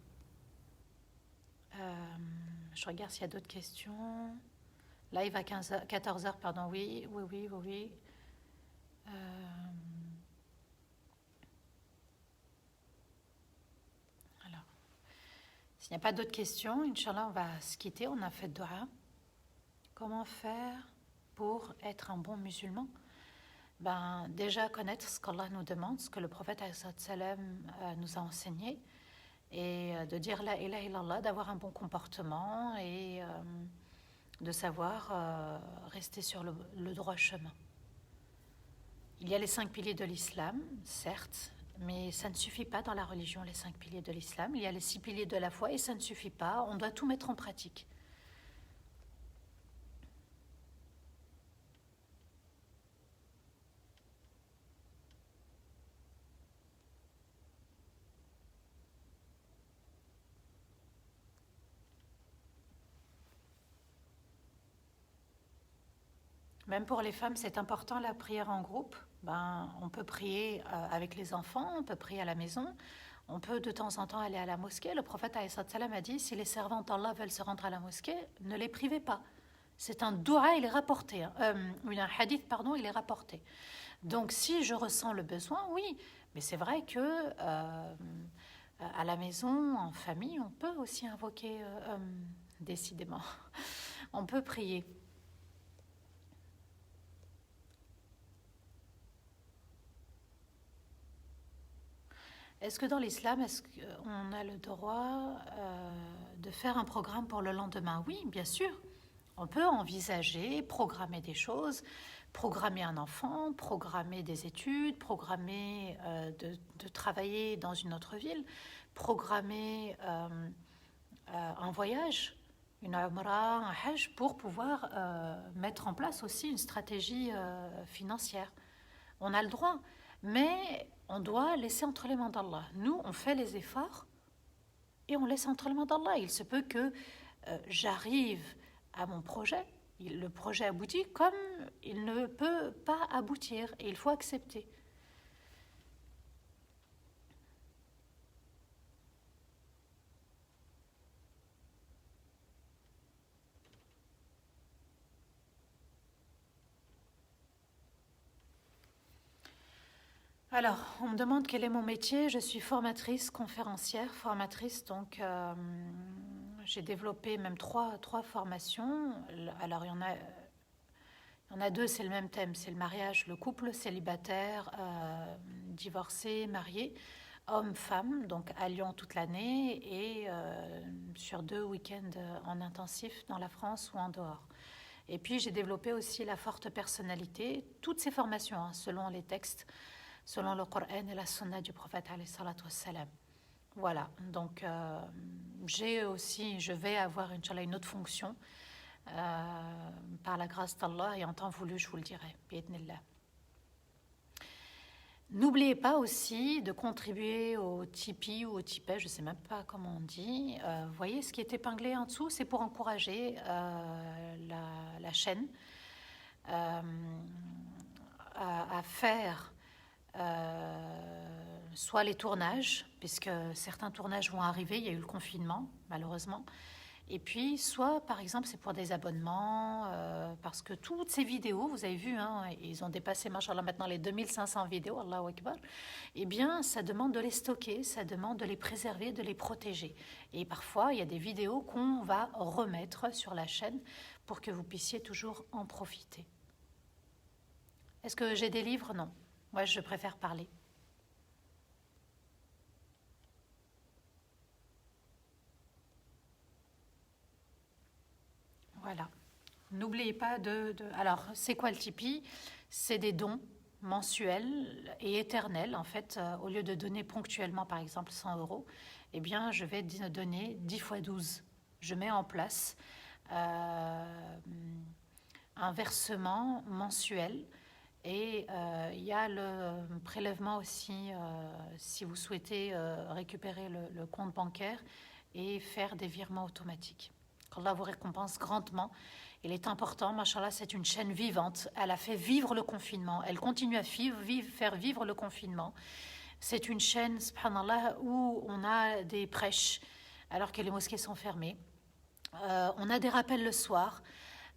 Je regarde s'il y a d'autres questions. Live à 14h, pardon, oui. Alors, s'il n'y a pas d'autres questions, Inch'Allah, on va se quitter. On a fait dua. Comment faire pour être un bon musulman? Ben, déjà connaître ce qu'Allah nous demande, ce que le prophète nous a enseigné, et de dire la ilaha illallah, d'avoir un bon comportement et de savoir rester sur le droit chemin. Il y a les 5 piliers de l'islam, certes, mais ça ne suffit pas dans la religion, les 5 piliers de l'islam. Il y a les 6 piliers de la foi et ça ne suffit pas. On doit tout mettre en pratique. Même pour les femmes, c'est important la prière en groupe. Ben, on peut prier avec les enfants, on peut prier à la maison, on peut de temps en temps aller à la mosquée. Le prophète a dit, si les servantes d'Allah veulent se rendre à la mosquée, ne les privez pas. C'est un doua, il est rapporté. Un hadith, pardon, il est rapporté. Donc si je ressens le besoin, oui. Mais c'est vrai que à la maison, en famille, on peut aussi invoquer, décidément, on peut prier. Est-ce que dans l'islam, est-ce qu'on a le droit de faire un programme pour le lendemain? Oui, bien sûr. On peut envisager, programmer des choses, programmer un enfant, programmer des études, programmer de travailler dans une autre ville, programmer un voyage, une umrah, un hajj, pour pouvoir mettre en place aussi une stratégie financière. On a le droit, mais on doit laisser entre les mains d'Allah. Nous, on fait les efforts et on laisse entre les mains d'Allah. Il se peut que j'arrive à mon projet, le projet aboutit comme il ne peut pas aboutir et il faut accepter. Alors, on me demande quel est mon métier. Je suis formatrice, conférencière, formatrice. Donc, j'ai développé même trois formations. Alors, il y en a deux, c'est le même thème. C'est le mariage, le couple, célibataire, divorcé, marié, homme, femme. Donc, à Lyon toute l'année et sur 2 week-ends en intensif dans la France ou en dehors. Et puis, j'ai développé aussi la forte personnalité. Toutes ces formations, hein, selon les textes, selon le Coran et la Sunna du prophète alayhi salatu wassalam. Voilà, donc je vais avoir Inch'Allah une autre fonction par la grâce d'Allah et en temps voulu, je vous le dirai, bi'idhnillah. N'oubliez pas aussi de contribuer au Tipeee ou au Tipeee, je ne sais même pas comment on dit. Vous voyez ce qui est épinglé en dessous, c'est pour encourager la chaîne à faire soit les tournages, puisque certains tournages vont arriver, il y a eu le confinement, malheureusement. Et puis, soit, par exemple, c'est pour des abonnements, parce que toutes ces vidéos, vous avez vu, hein, ils ont dépassé, machallah, maintenant les 2500 vidéos, Allahu Akbar, eh bien, ça demande de les stocker, ça demande de les préserver, de les protéger. Et parfois, il y a des vidéos qu'on va remettre sur la chaîne pour que vous puissiez toujours en profiter. Est-ce que j'ai des livres? Non. Moi, je préfère parler. Voilà. N'oubliez pas Alors, c'est quoi le Tipeee? C'est des dons mensuels et éternels. En fait, au lieu de donner ponctuellement, par exemple, 100 €, eh bien, je vais donner 10 fois 12. Je mets en place un versement mensuel. Et il y a le prélèvement aussi, si vous souhaitez récupérer le compte bancaire et faire des virements automatiques. Qu'Allah vous récompense grandement. Il est important, machallah, c'est une chaîne vivante. Elle a fait vivre le confinement. Elle continue à faire vivre le confinement. C'est une chaîne, subhanallah, où on a des prêches alors que les mosquées sont fermées. On a des rappels le soir.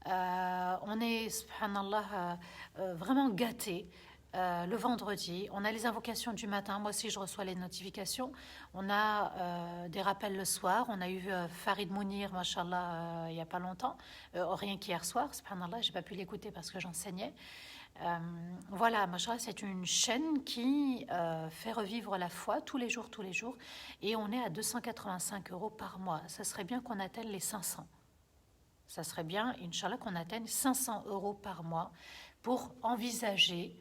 On est, subhanallah, vraiment gâtés. Le vendredi, on a les invocations du matin. Moi aussi, je reçois les notifications. On a des rappels le soir. On a eu Farid Mounir, mashallah, il n'y a pas longtemps. Rien qu'hier soir, subhanallah, je n'ai pas pu l'écouter parce que j'enseignais. Voilà, mashallah, c'est une chaîne qui fait revivre la foi tous les jours. Et on est à 285 € par mois. Ça serait bien qu'on atteigne les 500. Ça serait bien, Inch'Allah, qu'on atteigne 500 € par mois pour envisager,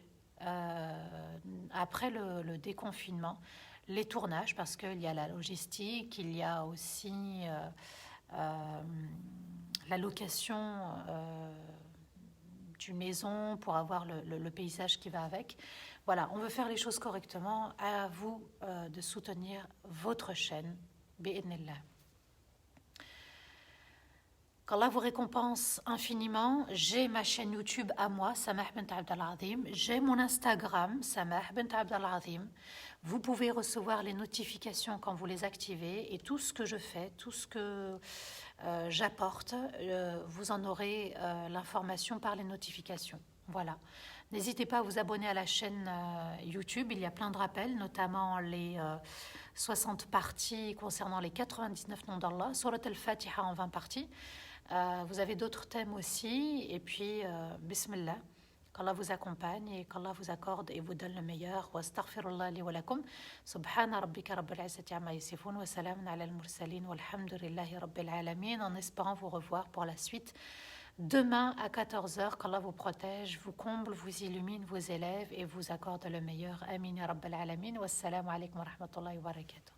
après le déconfinement, les tournages, parce qu'il y a la logistique, il y a aussi la location d'une maison pour avoir le paysage qui va avec. Voilà, on veut faire les choses correctement. À vous de soutenir votre chaîne, bi'idhnillah. Qu'Allah vous récompense infiniment. J'ai ma chaîne YouTube à moi, Samah bint Abd al-Azim. J'ai mon Instagram, Samah bint Abd al-Azim. Vous pouvez recevoir les notifications quand vous les activez. Et tout ce que je fais, tout ce que j'apporte, vous en aurez l'information par les notifications. Voilà. N'hésitez pas à vous abonner à la chaîne YouTube. Il y a plein de rappels, notamment les 60 parties concernant les 99 noms d'Allah. Surat al-Fatiha en 20 parties. Vous avez d'autres thèmes aussi. Et puis, Bismillah, qu'Allah vous accompagne et qu'Allah vous accorde et vous donne le meilleur. Wa astaghfirullah li wa lakum. Subhana rabbika rabbil izzati amma yasifun wa salamun ala al-mursalin walhamdulillahi rabbil alamin. En espérant vous revoir pour la suite. Demain à 14h, qu'Allah vous protège, vous comble, vous illumine, vous élève et vous accorde le meilleur. Amin ya rabbil alamin. Wassalamu alaikum wa rahmatullahi wa barakatuh.